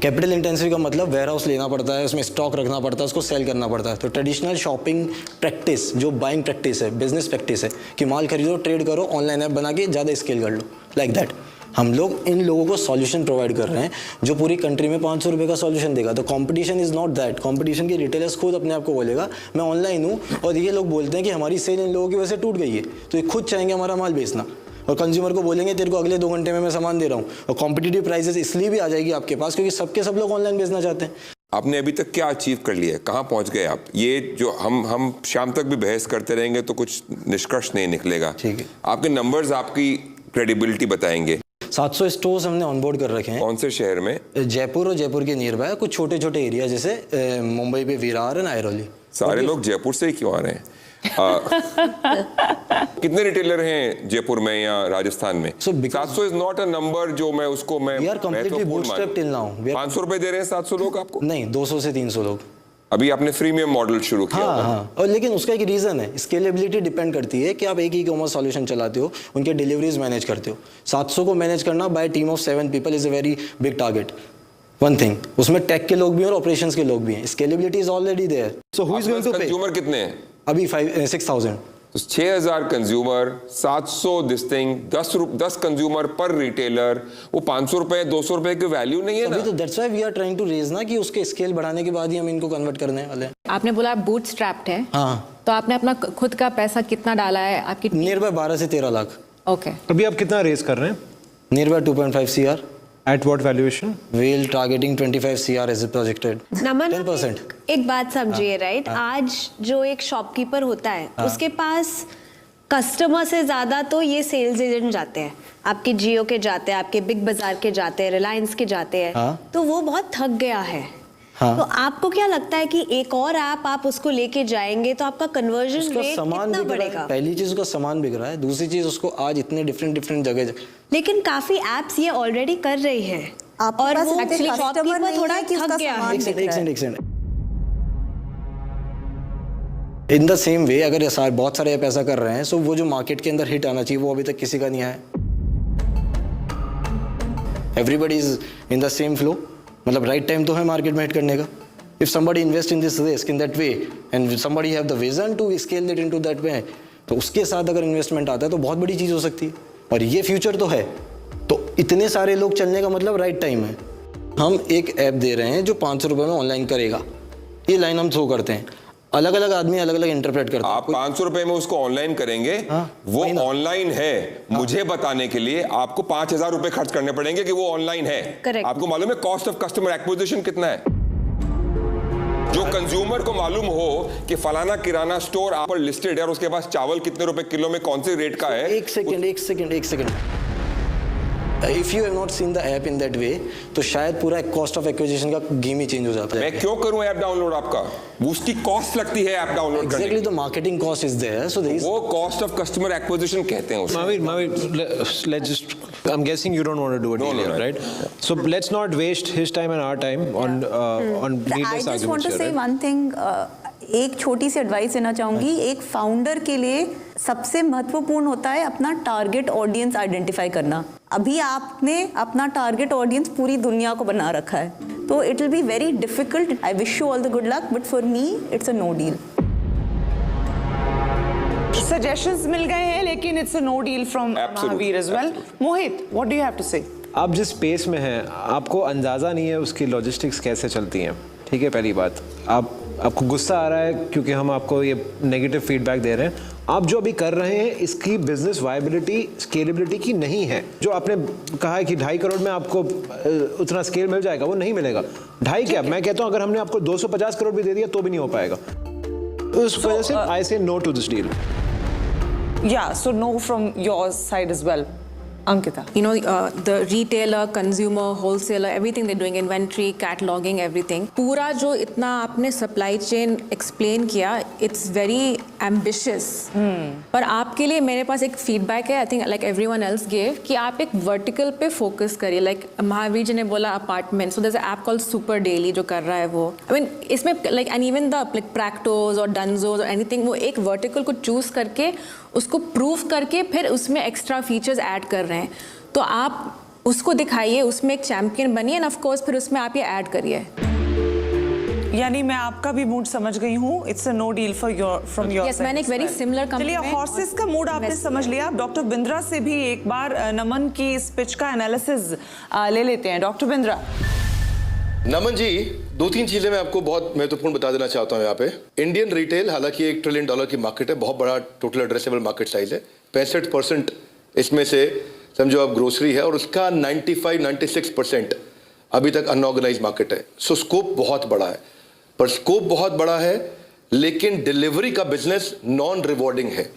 कैपिटल इंटेंसिव का मतलब वेयर हाउस लेना पड़ता है, उसमें स्टॉक रखना पड़ता है, उसको सेल करना पड़ता है। तो ट्रेडिशनल शॉपिंग प्रैक्टिस, जो बाइंग प्रैक्टिस है, बिजनेस प्रैक्टिस है कि माल खरीदो, ट्रेड करो, ऑनलाइन ऐप बना के ज़्यादा स्केल कर लो, लाइक दैट। हम लोग इन लोगों को सॉल्यूशन प्रोवाइड कर रहे हैं जो पूरी कंट्री में 500 रुपये का सॉल्यूशन देगा। तो competition is not that. Competition के रिटेलर्स खुद अपने आप को बोलेगा मैं ऑनलाइन हूँ, और ये लोग बोलते हैं कि हमारी सेल इन लोगों की वजह से टूट गई है, तो ये खुद चाहेंगे हमारा माल बेचना। और कंज्यूमर को बोलेंगे तेरे को अगले 2 घंटे में मैं सामान दे रहा हूँ, और कॉम्पिटिटिव प्राइसेस इसलिए भी आ जाएगी आपके पास क्योंकि सब लोग ऑनलाइन बेचना चाहते हैं। आपने अभी तक क्या अचीव कर लिया है, कहाँ पहुंच गए आप? ये जो हम शाम तक भी बहस करते रहेंगे तो कुछ निष्कर्ष नहीं निकलेगा। ठीक है, आपके नंबर्स आपकी क्रेडिबिलिटी बताएंगे। 700 स्टोर्स हमने ऑनबोर्ड कर रखे हैं। कौन से शहर में? जयपुर और जयपुर के नियर बाय कुछ छोटे छोटे एरिया जैसे मुंबई पे विरार एंड आयरोली। सारे लोग जयपुर से ही क्यों आ रहे हैं? कितने रिटेलर हैं जयपुर में या राजस्थान में? 700 इज नॉट अ नंबर जो मैं उसको मैं 500 रुपए दे रहे हैं 700 लोग आपको? नहीं, 200 से 300 लोग। अभी आपने फ्रीमियम मॉडल शुरू किया। हाँ, और लेकिन उसका एक रीजन है, स्केलेबिलिटी डिपेंड करती है कि आप एक ई कॉमर्स सॉल्यूशन चलाते हो, उनके डिलीवरीज मैनेज करते हो। 700 को मैनेज करना bye team of 7 people is a very big target. One thing, उसमें टेक के लोग भी हैं और ऑपरेशंस के लोग भी हैं। Scalability is already there. So who is going to pay? Consumer कितने हैं अभी? 6000। तो 6000 consumer, 700 this thing, 10 consumer per retailer, वो 500 रुपए 200 रुपए की वैल्यू नहीं है ना? तो that's why we are trying to raise ना कि उसके स्केल बढ़ाने के बाद ही हम इनको कन्वर्ट करने वाले हैं। आपने बोला आप बूटस्ट्रैप्ड है, हाँ, तो आपने अपना खुद का पैसा कितना डाला है आपकी? नियर बाय 12 से 13 लाख। ओके, अभी आप कितना रेज कर रहे हैं? Near by 2.5 CR। At what valuation? we'll targeting 25 CR as projected। नमन, 10%। एक बात समझिए, राइट? आज जो एक शॉपकीपर होता है उसके पास कस्टमर से ज्यादा तो ये सेल्स एजेंट जाते हैं। आपके जियो के जाते हैं, आपके बिग बाजार के जाते हैं, रिलायंस के जाते हैं, तो वो बहुत थक गया है। तो आपको क्या लगता है कि एक और ऐप आप उसको लेके जाएंगे तो आपका कन्वर्जन रेट कितना बढ़ेगा? पहली चीज उसका सामान बिक रहा है, दूसरी चीज उसको आज इतने डिफरेंट जगह, लेकिन काफी एप्स ये ऑलरेडी कर रही है और वो एक्चुअली शॉपकीपर थोड़ा थक गया है। एक second. In the same way अगर बहुत सारे ऐप ऐसा कर रहे हैं, सो वो जो मार्केट के अंदर हिट आना चाहिए वो अभी तक किसी का नहीं आया। Everybody is in the same flow, मतलब राइट टाइम तो है मार्केट में हिट करने का। If somebody invest in this risk in that way and somebody have the vision to scale it into that way, तो उसके साथ अगर इन्वेस्टमेंट आता है तो बहुत बड़ी चीज हो सकती है, और ये फ्यूचर तो है। तो इतने सारे लोग चलने का मतलब राइट टाइम है। हम एक ऐप दे रहे हैं जो 500 रुपए में ऑनलाइन करेगा, ये लाइन हम थ्रो करते हैं। अलग अलग आदमी अलग अलग इंटरप्रेट करते हैं। आप 500 रुपए में उसको ऑनलाइन करेंगे, वो ऑनलाइन है मुझे बताने के लिए आपको 5000 रुपए खर्च करने पड़ेंगे कि वो ऑनलाइन है। Correct. आपको मालूम है कॉस्ट ऑफ कस्टमर एक्विजिशन कितना है? जो कंज्यूमर को मालूम हो कि फलाना किराना स्टोर आप पर लिस्टेड है और उसके पास चावल कितने रुपए किलो में कौन से रेट का है। एक second. If you have not seen the app in that way, तो शायद पूरा कॉस्ट ऑफ एक्विजिशन का गेम ही चेंज हो जाता है। मैं क्यों करूं ऐप डाउनलोड? आपका उसकी कॉस्ट लगती है ऐप डाउनलोड करने की। Exactly, the marketing cost is there, so there is वो कॉस्ट ऑफ कस्टमर एक्विजिशन कहते हैं उसे। Mahavir, let's just. I'm guessing you don't want to do a deal here, right? So let's not waste his time and our time on needless I just want arguments to here, say right? one thing. एक छोटी सी एडवाइस देना चाहूँगी। एक फाउंडर के लिए सबसे महत्वपूर्ण होता है अपना टारगेट ऑडियंस आइडेंटिफाई करना। अभी आपने अपना टारगेट ऑडियंस पूरी दुनिया को बना रखा है, तो it will be very difficult. I wish you all the good luck, but for me it's a no deal. Suggestions मिल गए हैं, लेकिन it's a no deal from Mahavir as well. Mohit, what do you have to say? आप जिस स्पेस में हैं आपको अंदाज़ा नहीं है उसकी लॉजिस्टिक्स कैसे चलती हैं। ठीक है, पहली बात। आपको गुस्सा आ रहा है क्योंकि हम आपको ये नेगेटिव फीडबैक दे रहे हैं। आप जो अभी कर रहे हैं इसकी बिजनेस वायबिलिटी स्केलेबिलिटी की नहीं है। जो आपने कहा है कि 2.5 करोड़ में आपको उतना स्केल मिल जाएगा, वो नहीं मिलेगा। 2.5 क्या, मैं कहता हूँ अगर हमने आपको 250 करोड़ भी दे दिया तो भी नहीं हो पाएगा। उस वजह से I say no to this deal. Yeah, so no from your side as well. Ankita. You know, the retailer, consumer, wholesaler, everything they're doing, inventory, cataloging, everything. पूरा जो इतना आपने supply chain explain किया, it's very ambitious. पर आपके लिए मेरे पास एक feedback है, I think like everyone else gave, कि आप एक vertical पे focus करिए. Like महावीर जी ने बोला apartment, so there's an app called Super Daily जो कर रहा है वो. I mean इसमें like and even the like Practos or Dunzos or anything, वो एक vertical को choose करके उसको प्रूव करके फिर उसमें एक्स्ट्रा फीचर्स ऐड कर रहे हैं। तो आप उसको दिखाइए, उसमें एक चैंपियन बनिए एंड ऑफ कोर्स फिर उसमें आप ये ऐड करिए। यानी मैं आपका भी मूड समझ गई हूँ। It's a no deal for your from your yes, मैंने एक वेरी सिमिलर कंपनी चलिए, हॉर्सेस का मूड आपने समझ लिया। डॉक्टर बिंद्रा से भी एक बार नमन की इस पिच का एनालिसिस ले लेते हैं। डॉक्टर बिंद्रा। नमन जी, 2-3 चीजें मैं आपको बहुत महत्वपूर्ण बता देना चाहता हूँ यहाँ पे। इंडियन रिटेल हालांकि $1 ट्रिलियन की मार्केट है, बहुत बड़ा टोटल एड्रेसेबल मार्केट साइज है। 65% इसमें से समझो आप ग्रोसरी है और उसका 95-96% अभी तक अनऑर्गेनाइज मार्केट है। सो स्कोप बहुत बड़ा है, पर स्कोप बहुत बड़ा है लेकिन डिलीवरी का बिजनेस नॉन रिवॉर्डिंग है।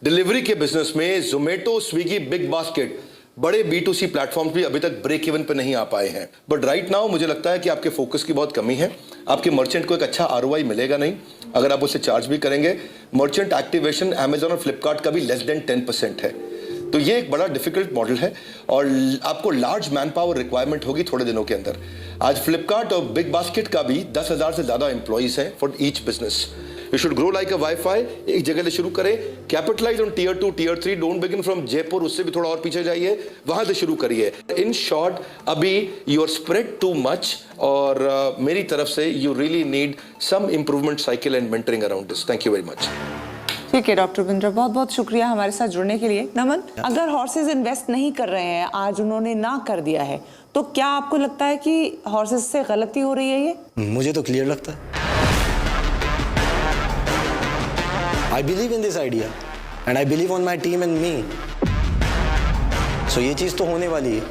डिलीवरी के बिजनेस में जोमेटो, स्विगी, बिग बास्केट, बड़े B2C प्लेटफॉर्म्स भी अभी तक ब्रेक इवन पे नहीं आ पाए हैं। बट राइट नाउ मुझे लगता है कि आपके फोकस की बहुत कमी है। आपके मर्चेंट को एक अच्छा ROI मिलेगा नहीं अगर आप उसे चार्ज भी करेंगे। मर्चेंट एक्टिवेशन अमेजॉन और फ्लिपकार्ट का भी लेस देन 10% है। तो ये एक बड़ा डिफिकल्ट मॉडल है और आपको लार्ज मैन पावर रिक्वायरमेंट होगी थोड़े दिनों के अंदर। आज फ्लिपकार्ट और बिग बास्केट का भी 10,000 से ज्यादा एम्प्लॉइज हैं for each business. You should grow like a WiFi. एक जगह से शुरू करें, capitalize on tier 2, tier 3, don't begin from Jaipur, उससे भी थोड़ा और पीछे जाइए, वहां से शुरू करिए। इन शॉर्ट, अभी you are spread too much और मेरी तरफ से you really need some improvement cycle and mentoring around this. Thank you very much. ठीक है डॉक्टर बिंद्रा, बहुत बहुत शुक्रिया हमारे साथ जुड़ने के लिए। नमन, अगर हॉर्सेज इन्वेस्ट नहीं कर रहे हैं, आज उन्होंने ना कर दिया है, तो क्या आपको लगता है कि हॉर्सेज से गलती हो रही है ये? मुझे तो क्लियर लगता है। I believe in this idea and I believe on my team and me. So ये चीज़ तो होने वाली है।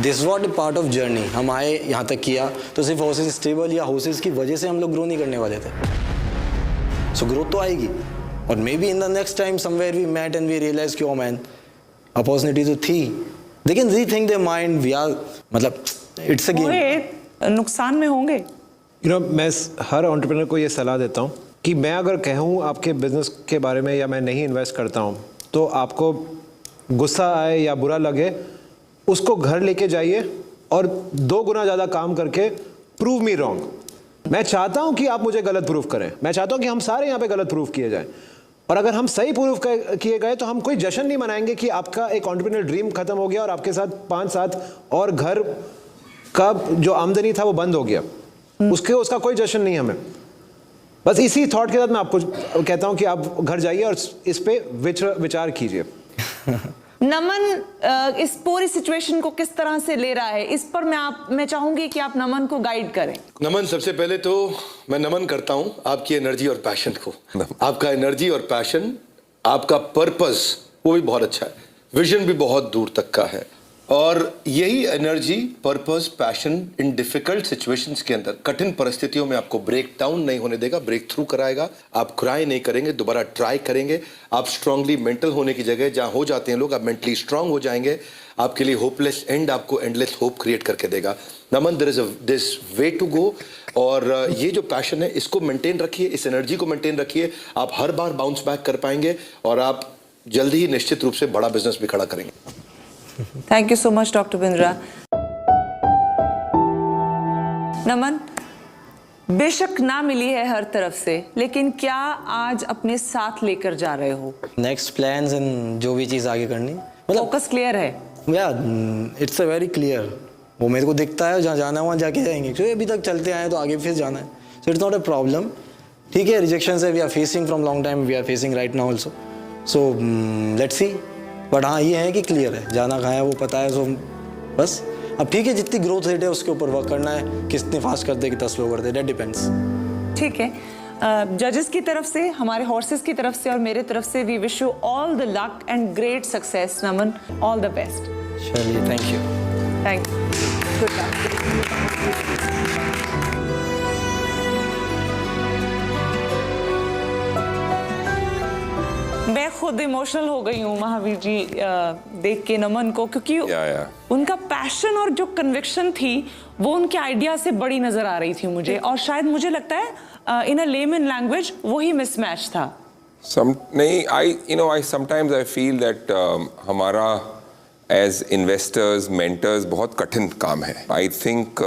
This was a part of journey. हम आए यहाँ तक किया तो सिर्फ horses stable या horses की वजह से हम लोग ग्रो नहीं करने वाले थे। So growth तो आएगी और maybe in the next time somewhere we met and we realized कि oh man, opportunity तो थी। They can rethink their mind. We are मतलब it's a game. वो नुकसान में होंगे। मैं हर एंटरप्रेन्योर को ये सलाह देता हूँ कि मैं अगर कहूँ आपके बिजनेस के बारे में या मैं नहीं इन्वेस्ट करता हूँ तो आपको गुस्सा आए या बुरा लगे, उसको घर लेके जाइए और 2 गुना ज़्यादा काम करके प्रूव मी रॉन्ग। मैं चाहता हूँ कि आप मुझे गलत प्रूव करें, मैं चाहता हूँ कि हम सारे यहाँ पे गलत प्रूव किए जाएं और अगर हम सही प्रूव किए गए तो हम कोई जश्न नहीं मनाएंगे कि आपका एक एंटरप्रेन्योर ड्रीम खत्म हो गया और आपके साथ 5-7 और घर का जो आमदनी था वो बंद हो गया। उसका कोई जश्न नहीं हमें। बस इसी थॉट के साथ मैं आपको कहता हूं कि आप घर जाइए और इस पे विचार कीजिए। नमन इस पूरी सिचुएशन को किस तरह से ले रहा है, इस पर मैं चाहूंगी कि आप नमन को गाइड करें। नमन, सबसे पहले तो मैं नमन करता हूं आपकी एनर्जी और पैशन को। आपका एनर्जी और पैशन, आपका पर्पस वो भी बहुत अच्छा है, विजन भी बहुत दूर तक का है और यही energy, purpose, passion in difficult situations के अंदर, कठिन परिस्थितियों में आपको ब्रेक डाउन नहीं होने देगा, ब्रेक थ्रू कराएगा। आप क्राई नहीं करेंगे, दोबारा ट्राई करेंगे। आप स्ट्रांगली मेंटल होने की जगह जहां हो जाते हैं लोग, आप मेंटली स्ट्रांग हो जाएंगे। आपके लिए होपलेस एंड आपको एंडलेस होप क्रिएट करके देगा। Naman, there is this way to go और ये जो पैशन है इसको मेंटेन रखिए, इस एनर्जी को मेंटेन रखिए। आप हर बार बाउंस बैक कर पाएंगे और आप जल्दी ही निश्चित रूप से बड़ा बिजनेस भी खड़ा करेंगे। Thank you so much doctor Bindra. Naman, बेशक ना मिली है हर तरफ से, लेकिन क्या आज अपने साथ लेकर जा रहे हो? नेक्स्ट प्लान्स एंड जो भी चीज़ आगे करनी, फोकस क्लियर है? या इट्स अ वेरी क्लियर। वो मेरे को दिखता है, जहाँ जाना है वहाँ जाके जाएंगे, क्योंकि अभी तक चलते आए तो आगे फिर जाना है। So it's not a problem. ठीक है, रिजेक्शन है we are facing from long time, we are facing right now also. So let's see. But हाँ, ये है कि क्लियर है, जाना कहाँ है वो पता है। सो बस अब ठीक है, जितनी ग्रोथ रेट है उसके ऊपर वर्क करना है। कितने फास्ट करते, कितना स्लो करते, दैट डिपेंड्स। ठीक है, जजेस की तरफ से, हमारे हॉर्सेस की तरफ से और मेरे तरफ से we wish you all the luck and great success. Naman, all the best. चलिए, thank you. Thank you, good luck. मैं खुद इमोशनल हो गई हूँ महावीर जी देख के नमन को, क्योंकि उनका पैशन और जो कन्विक्शन थी वो उनके आइडिया से बड़ी नजर आ रही थी मुझे, और शायद मुझे लगता है इन अ लेमन लैंग्वेज वही मिसमैच था। नहीं, I sometimes I feel that हमारा एज इन्वेस्टर्स, मेंटर्स बहुत कठिन काम है। आई थिंक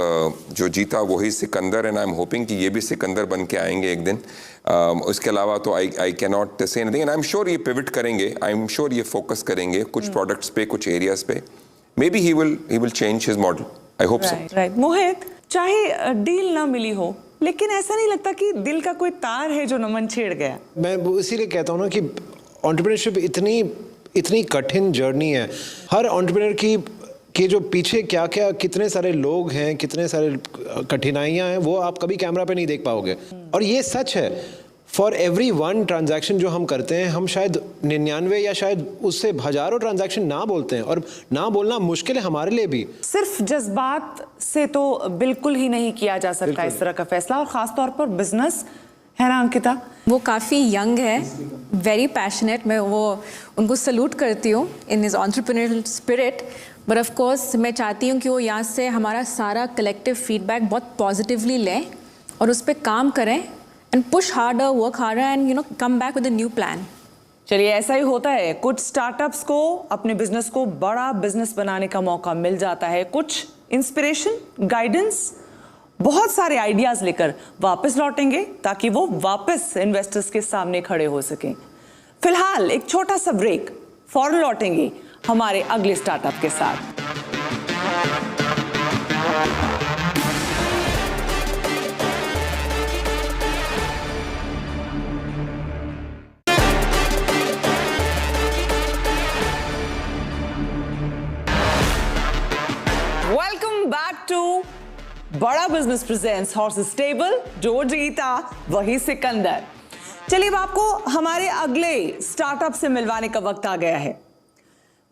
जो जीता वही Sikandar, and I am hoping कि ये भी सिकंदर बन के आएंगे एक दिन। उसके अलावा तो I can not say anything, and I am sure ये पिवट करेंगे, आई एम श्योर ये फोकस करेंगे कुछ प्रोडक्ट्स पे, कुछ एरियाज पे। Maybe he will change his model, I hope so. Right Mohit, चाहे डील ना मिली हो, लेकिन ऐसा नहीं लगता कि दिल का कोई तार है जो नमन छेड़ गया? मैं इसीलिए कहता हूँ ना कि एंटरप्रेन्योरशिप इतनी कठिन जर्नी है। हर एंटरप्रेन्योर की जो पीछे क्या क्या कितने सारे लोग हैं, कितने सारे कठिनाइयां हैं, वो आप कभी कैमरा पे नहीं देख पाओगे। और ये सच है, फॉर एवरी वन ट्रांजैक्शन जो हम करते हैं, हम शायद 99 या शायद उससे हजारों ट्रांजैक्शन ना बोलते हैं, और ना बोलना मुश्किल है हमारे लिए भी। सिर्फ जज्बात से तो बिल्कुल ही नहीं किया जा सकता इस तरह का फैसला, और ख़ास तौर पर बिजनेस, है ना अंकिता? वो काफ़ी यंग है, वेरी पैशनेट, मैं वो उनको सल्यूट करती हूँ in his entrepreneurial spirit. But of course मैं चाहती हूँ कि वो यहाँ से हमारा सारा कलेक्टिव फीडबैक बहुत पॉजिटिवली लें और उस पर काम करें and push harder, work harder and come back with a new plan. चलिए, ऐसा ही होता है, कुछ स्टार्टअप्स को अपने बिजनेस को बड़ा बिजनेस बनाने का मौका मिल जाता है, कुछ इंस्पिरेशन, गाइडेंस, बहुत सारे आइडियाज लेकर वापस लौटेंगे ताकि वो वापस इन्वेस्टर्स के सामने खड़े हो सकें। फिलहाल एक छोटा सा ब्रेक, फौरन लौटेंगे हमारे अगले स्टार्टअप के साथ। वेलकम बैक टू बड़ा बिजनेस प्रेजेंट्स हॉर्सेस स्टेबल, जो जीता वही सिकंदर। चलिए, अब आपको हमारे अगले स्टार्टअप से मिलवाने का वक्त आ गया है।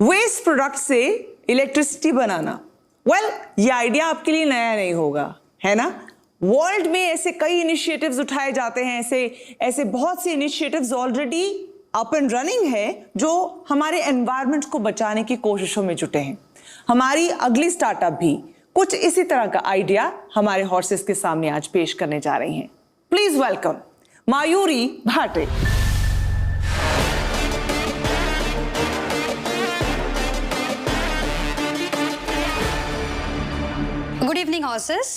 वेस्ट प्रोडक्ट से इलेक्ट्रिसिटी बनाना, ये आइडिया आपके लिए नया नहीं होगा, है ना? वर्ल्ड में ऐसे कई इनिशिएटिव्स उठाए जाते हैं, ऐसे बहुत से initiatives already up and running है जो हमारे एनवायरनमेंट को बचाने की कोशिशों में जुटे हैं। हमारी अगली स्टार्टअप भी कुछ इसी तरह का आइडिया हमारे हॉर्सेस के सामने आज पेश करने जा रही हैं। Please welcome मायूरी Bhate. Good evening, horses.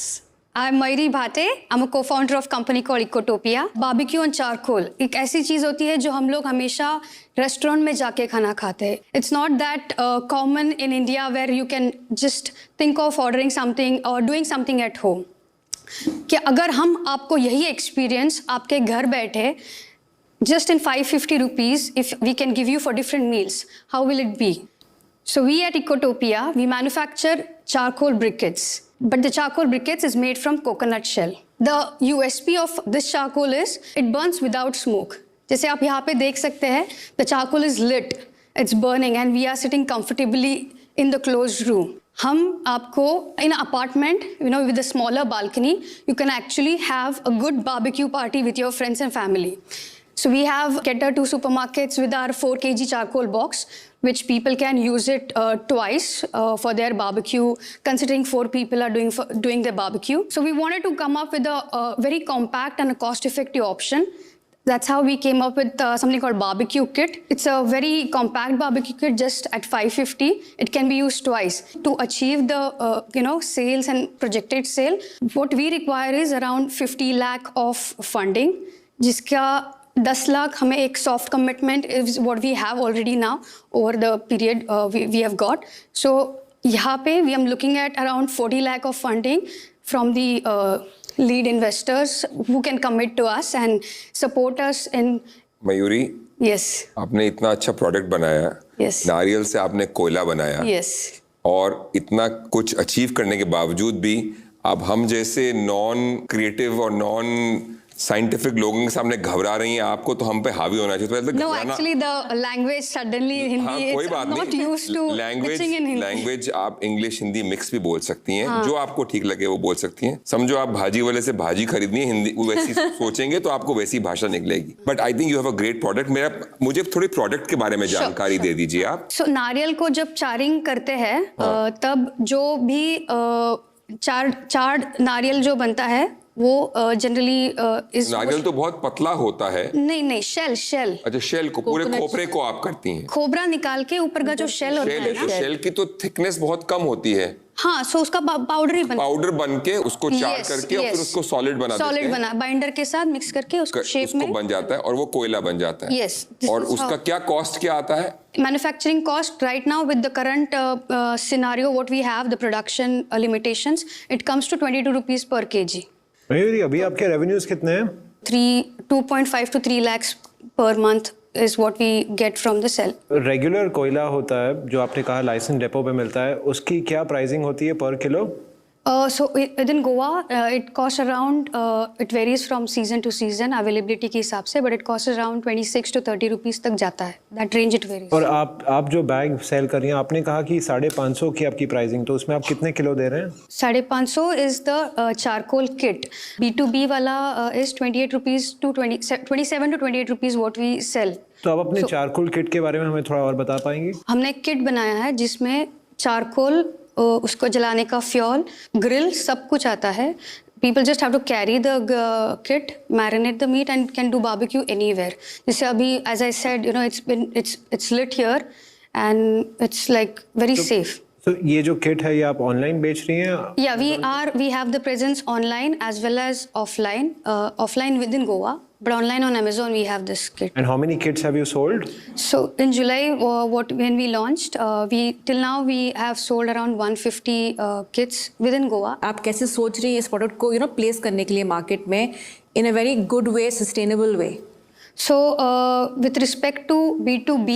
I'm Mayuri Bhate. I'm a co-founder of company called Ecotopia. Barbecue on charcoal एक ऐसी चीज़ होती है जो हम लोग हमेशा रेस्टोरेंट में जाके खाना खाते हैं. It's not that common in India where you can just think of ordering something or doing something at home. कि अगर हम आपको यही एक्सपीरियंस आपके घर बैठे just in 550 rupees if we can give you for different meals, how will it be? So we at Ecotopia, we manufacture charcoal briquettes. But the charcoal briquettes is made from coconut shell. The USP of this charcoal is it burns without smoke. जैसे आप यहाँ पे देख सकते हैं, the charcoal is lit, it's burning and we are sitting comfortably in the closed room. हम आपको in an apartment, with a smaller balcony, you can actually have a good barbecue party with your friends and family. So we have cater to supermarkets with our 4 kg charcoal box, which people can use it twice for their barbecue, considering 4 people are doing their barbecue. So we wanted to come up with a very compact and a cost-effective option. That's how we came up with something called barbecue kit. It's a very compact barbecue kit, just at 550. It can be used twice. To achieve the sales and projected sale, what we require is around 50 lakh of funding, जिसका 10 लाख हमें एक soft commitment is what we have already now over the period we have got. So यहाँ पे we am looking at around 40 lakh of funding from the lead investors who can commit to us and support us in. Mayuri, yes, आपने इतना अच्छा प्रोडक्ट बनाया, नारियल से आपने कोयला बनाया, और इतना कुछ अचीव करने के बावजूद भी अब हम जैसे नॉन क्रिएटिव और नॉन साइंटिफिक लोगों के सामने घबरा रही हैं आपको, तो हम पे हावी होना चाहिए. No, actually the language suddenly Hindi कोई बात not नहीं. used to pitching in Hindi. Language आप इंग्लिश हिंदी मिक्स भी बोल सकती हैं. जो आपको ठीक लगे वो बोल सकती हैं. समझो आप भाजी वाले से भाजी खरीदनी है, हिंदी वैसी सोचेंगे तो आपको वैसी भाषा निकलेगी. But I think you have a great product. मुझे थोड़ी प्रोडक्ट के बारे में जानकारी दे दीजिए आप. So नारियल को जब चारिंग करते हैं तब जो भी चार नारियल जो बनता है वो जनरली नारियल तो बहुत पतला होता है. नहीं, शेल. अच्छा, शेल को, पूरे खोपरे को आप करती हैं. खोपरा निकाल के ऊपर का जो शेल होता है ना, शेल की तो थिकनेस बहुत कम होती है. हाँ, सो उसका पाउडर बन के उसको चार करके और फिर उसको सॉलिड बना बाइंडर के साथ मिक्स करके उसको शेप में बन जाता है और वो कोयला बन जाता है. और उसका क्या कॉस्ट क्या आता है? Manufacturing cost right now with the current scenario what we have, the production limitations, it comes to 22 rupees per kg. Mayuri, अभी आपके रेवेन्यूज कितने हैं? 2.5 to 3 lakhs per month is what we get from the sell. Regular कोयला होता है जो आपने कहा लाइसेंस डेपो पे मिलता है, उसकी क्या प्राइसिंग होती है पर kilo? So within Goa, it costs around, it varies from season to season availability के हिसाब से, but it costs around 26 to 30 rupees तक जाता है. That range it varies. और आप जो बैग सेल कर रही हैं, आपने कहा कि 550 की आपकी प्राइसिंग, तो उसमें आप कितने किलो दे रहे हैं? 550 is the charcoal kit. B2B वाला is 28 rupees to 27 to 28 rupees what we sell. तो आप अपने चारकोल किट के बारे में हमें थोड़ा और बता पाएंगे? हमने एक किट बनाया है जिसमें चारकोल, उसको जलाने का फ्यूल, ग्रिल, सब कुछ आता है. People just have to carry the kit, marinate the meat and can do barbecue anywhere. जैसे अभी, as I said, it's lit here and it's like very safe. तो ये जो किट है, ये आप ऑनलाइन बेच रही हैं? Yeah, we have the presence online as well as offline. Offline within Goa, but online on Amazon we have this kit. And how many kits have you sold? So in July, when we launched, till now we have sold around 150 kits within Goa. आप कैसे सोच रही हैं इस प्रोडक्ट को प्लेस करने के लिए मार्केट में in a very good way, sustainable way? So with respect to B2B,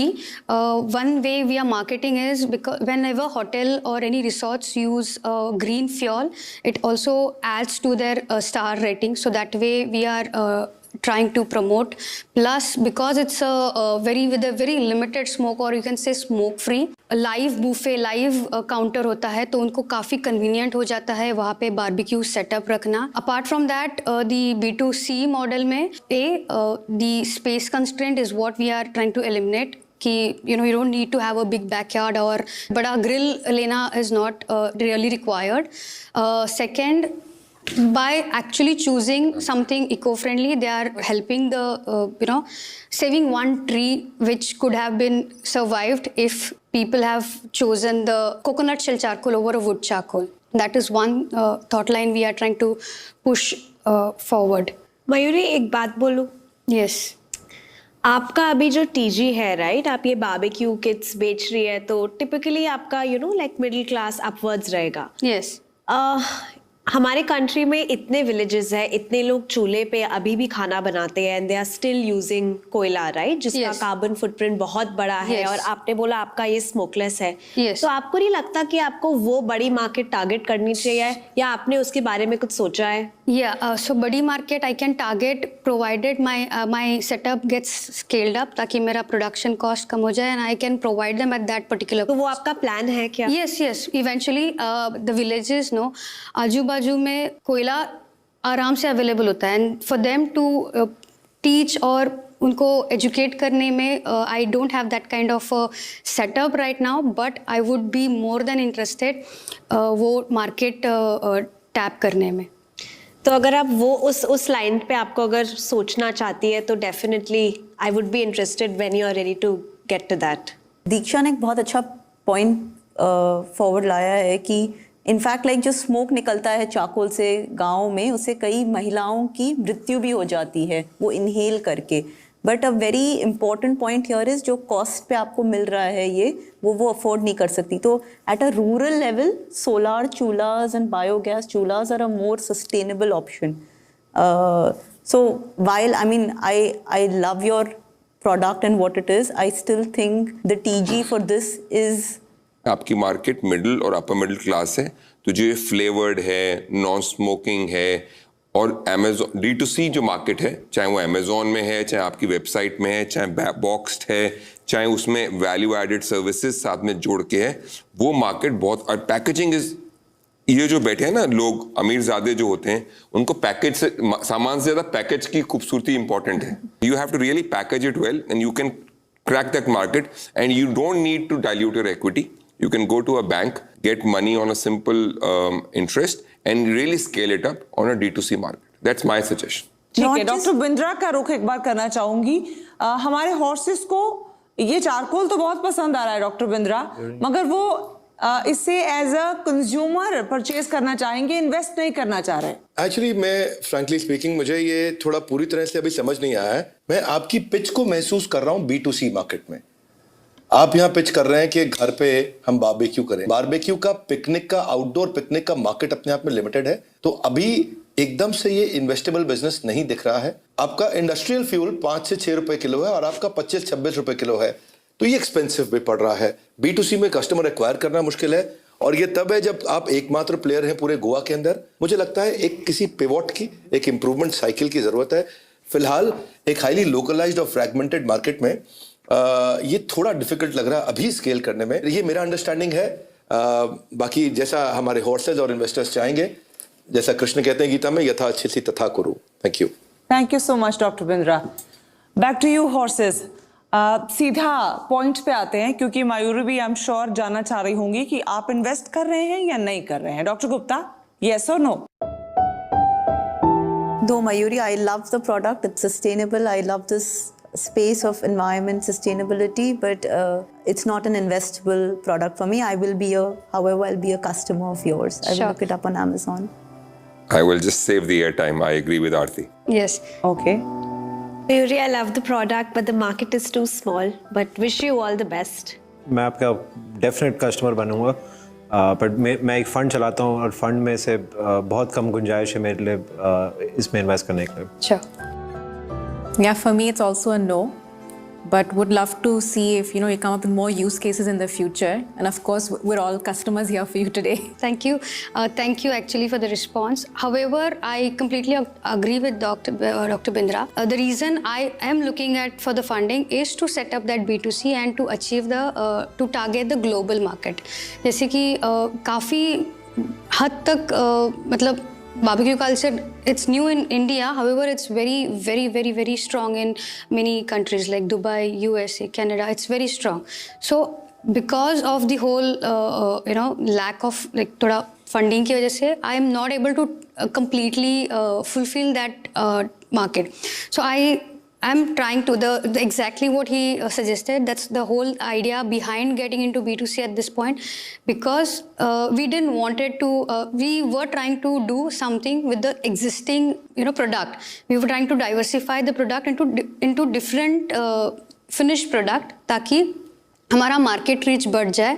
one way we are marketing is because whenever hotel or any resorts use green fuel, it also adds to their star rating. So that way we are trying to promote. Plus, because it's with a very limited smoke, or you can say smoke free, live buffet, live counter होता है, तो उनको काफ़ी convenient हो जाता है वहाँ पे barbecue setup रखना. Apart from that, the B2C model में the space constraint is what we are trying to eliminate. कि you don't need to have a big backyard और बड़ा grill लेना is not really required. Second, by actually choosing something eco-friendly, they are helping the saving one tree which could have been survived if people have chosen the coconut shell charcoal over a wood charcoal. That is one thought line we are trying to push forward. Mayuri, एक बात बोलूं? Yes. आपका अभी जो टीजी है, राइट, आप ये बारबेक्यू किट्स बेच रही है, तो टिपिकली आपका लाइक मिडिल क्लास अपवर्ड्स रहेगा. Yes. हमारे कंट्री में इतने विलेजेस है, इतने लोग चूल्हे पे अभी भी खाना बनाते हैं, and they are still using कोयला, राइट, जिसका कार्बन फुटप्रिंट बहुत बड़ा है. और आपने बोला आपका ये स्मोकलेस है. तो आपको नहीं लगता कि आपको वो बड़ी मार्केट टारगेट करनी चाहिए, या आपने उसके बारे में कुछ सोचा है? So बड़ी market I can target provided my setup gets scaled up, ताकि मेरा production cost कम हो जाए and I can provide them at that particular. तो वो आपका प्लान है क्या? Yes. Eventually the villages, आजू बाजू में कोयला आराम से अवेलेबल होता है, and for them to teach और उनको एजुकेट करने में I don't have that kind of setup right now, but I would be more than interested वो मार्केट टैप करने में. तो अगर आप वो उस लाइन पे आपको अगर सोचना चाहती है, तो definitely I would be interested when you are ready to get to that. Diksha ने एक बहुत अच्छा पॉइंट फॉरवर्ड लाया है कि इनफैक्ट लाइक जो स्मोक निकलता है चारकोल से गाँव में, उससे कई महिलाओं की मृत्यु भी हो जाती है वो इनहेल करके. But a very important point here is जो कॉस्ट पे आपको मिल रहा है ये वो अफोर्ड नहीं कर सकती. तो at a rural level solar chulhas and biogas chulhas are a more sustainable option. So while I love your product and what it is, I still think the TG for this is. आपकी मार्केट मिडिल और अपर मिडिल क्लास है, तो जो ये फ्लेवर्ड है, नॉन स्मोकिंग है, और Amazon D2C जो मार्केट है, चाहे वो Amazon में है, चाहे आपकी वेबसाइट में है, चाहे बॉक्स्ड है, चाहे उसमें वैल्यू एडेड सर्विसेज साथ में जोड़ के है, वो मार्केट बहुत. और पैकेजिंग इज, ये जो बैठे हैं ना लोग अमीरजादे जो होते हैं, उनको पैकेज से, सामान से ज़्यादा पैकेज की खूबसूरती इंपॉर्टेंट है. You have to really package it well and you can crack that market and you don't need to dilute your equity. You can go to a bank, get money on a simple interest and really scale it up on a D2C market. That's my suggestion. ठीक है, डॉक्टर बिंद्रा का रुख एक बार करना चाहूंगी. हमारे हॉर्सेस को ये चारकोल तो बहुत पसंद आ रहा है डॉक्टर बिंद्रा, मगर वो इससे एज अ कंज्यूमर परचेज करना चाहेंगे, इन्वेस्ट नहीं करना चाह रहे. एक्चुअली मैं फ्रैंकली स्पीकिंग मुझे ये थोड़ा पूरी तरह से अभी समझ नहीं आया है. मैं आपकी पिच को महसूस कर रहा हूँ B2C मार्केट में. आप यहाँ पिच कर रहे हैं कि घर पे हम बारबेक्यू करें. बारबेक्यू का, पिकनिक का, आउटडोर पिकनिक का मार्केट अपने आप में लिमिटेड है, तो अभी एकदम से ये इन्वेस्टेबल बिजनेस नहीं दिख रहा है. आपका इंडस्ट्रियल फ्यूल 5 से 6 रुपए किलो है और आपका 25-26 रुपए किलो है, तो ये एक्सपेंसिव भी पड़ रहा है. B2C में कस्टमर एक्वायर करना मुश्किल है और ये तब है जब आप एकमात्र प्लेयर हैं पूरे गोवा के अंदर। मुझे लगता है एक किसी पिवोट की, एक इम्प्रूवमेंट साइकिल की ज़रूरत है। फिलहाल एक हाईली लोकलाइज्ड और फ्रैगमेंटेड मार्केट में ये थोड़ा डिफिकल्ट लग रहा है अभी स्केल करने में। ये मेरा अंडरस्टैंडिंग है। बाकी जैसा हमारे हॉर्सेज और इन्वेस्टर्स चाहेंगे, जैसा कृष्ण कहते हैं गीता में, यथा अच्छी तथा कुरु। Thank you. Thank you so much doctor Bindra. Back to you horses. सीधा पॉइंट पे आते हैं, क्योंकि मयूरी भी आई एम श्योर जानना चाह रही होंगी कि आप इन्वेस्ट कर रहे हैं या नहीं कर रहे हैं। डॉक्टर गुप्ता, येस और no? No, Mayuri, I love the product. It's sustainable. I love this space of environment sustainability, but it's not an investable product for me. However, I'll be a customer of yours. I will look it up on Amazon. I will just save the airtime. I agree with Aarti. Yes. Okay. Mayuri, I love the product, but the market is too small. But wish you all the best. मैं आपका डेफिनेट कस्टमर बनूंगा, बट मैं एक फ़ंड चलाता हूँ और फंड में से बहुत कम गुंजाइश है मेरे लिए इसमें इन्वेस्ट करने के लिए। Sure. Yeah, for me it's also a no, but would love to see if you come up with more use cases in the future. And of course, we're all customers here for you today. Thank you. Thank you actually for the response. However, I completely agree with Dr. Bindra. The reason I am looking at for the funding is to set up that B2C and to achieve to target the global market. जैसे कि काफ़ी हद तक मतलब barbecue culture, it's new in India. However, it's very, very, very, very strong in many countries like Dubai, USA, Canada. It's very strong. So, because of the whole, lack of like thoda funding की वजह से, I am not able to completely fulfill that market. So, I'm trying to exactly what he suggested. That's the whole idea behind getting into B2C at this point, because we didn't wanted to. We were trying to do something with the existing product. We were trying to diversify the product into different finished product, ताकि हमारा मार्केट रीच बढ़ जाए,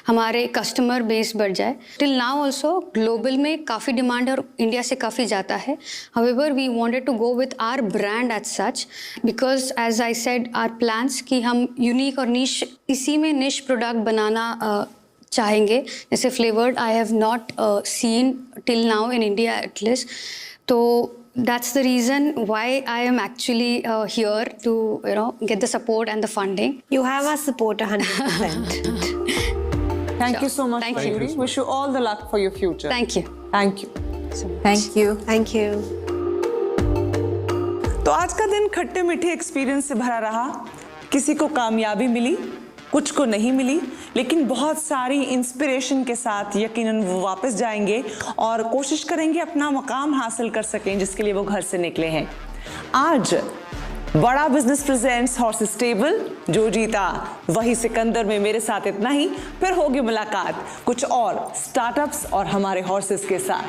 हमारे कस्टमर बेस बढ़ जाए। टिल नाउ ऑल्सो ग्लोबल में काफ़ी डिमांड और इंडिया से काफ़ी जाता है। However we wanted to go with our brand as such, because as I said our plans कि हम यूनिक और निश इसी में निश प्रोडक्ट बनाना चाहेंगे। जैसे flavoured I have not seen till now in India at least. तो that's the reason why I am actually here to get the support and the funding. You have our support 100%. Thank you so much, Mayuri. Wish you all the luck for your future. Thank you. Thank you. Thank you. Thank you. तो आज का दिन खट्टे मीठे एक्सपीरियंस से भरा रहा। किसी को कामयाबी मिली, कुछ को नहीं मिली, लेकिन बहुत सारी इंस्पिरेशन के साथ यकीनन वो वापस जाएंगे और कोशिश करेंगे अपना मकाम हासिल कर सकें जिसके लिए वो घर से निकले हैं। आज बड़ा बिजनेस प्रेजेंट्स हॉर्सेस स्टेबल, जो जीता वही सिकंदर में मेरे साथ इतना ही। फिर होगी मुलाकात कुछ और स्टार्टअप्स और हमारे हॉर्सेस के साथ।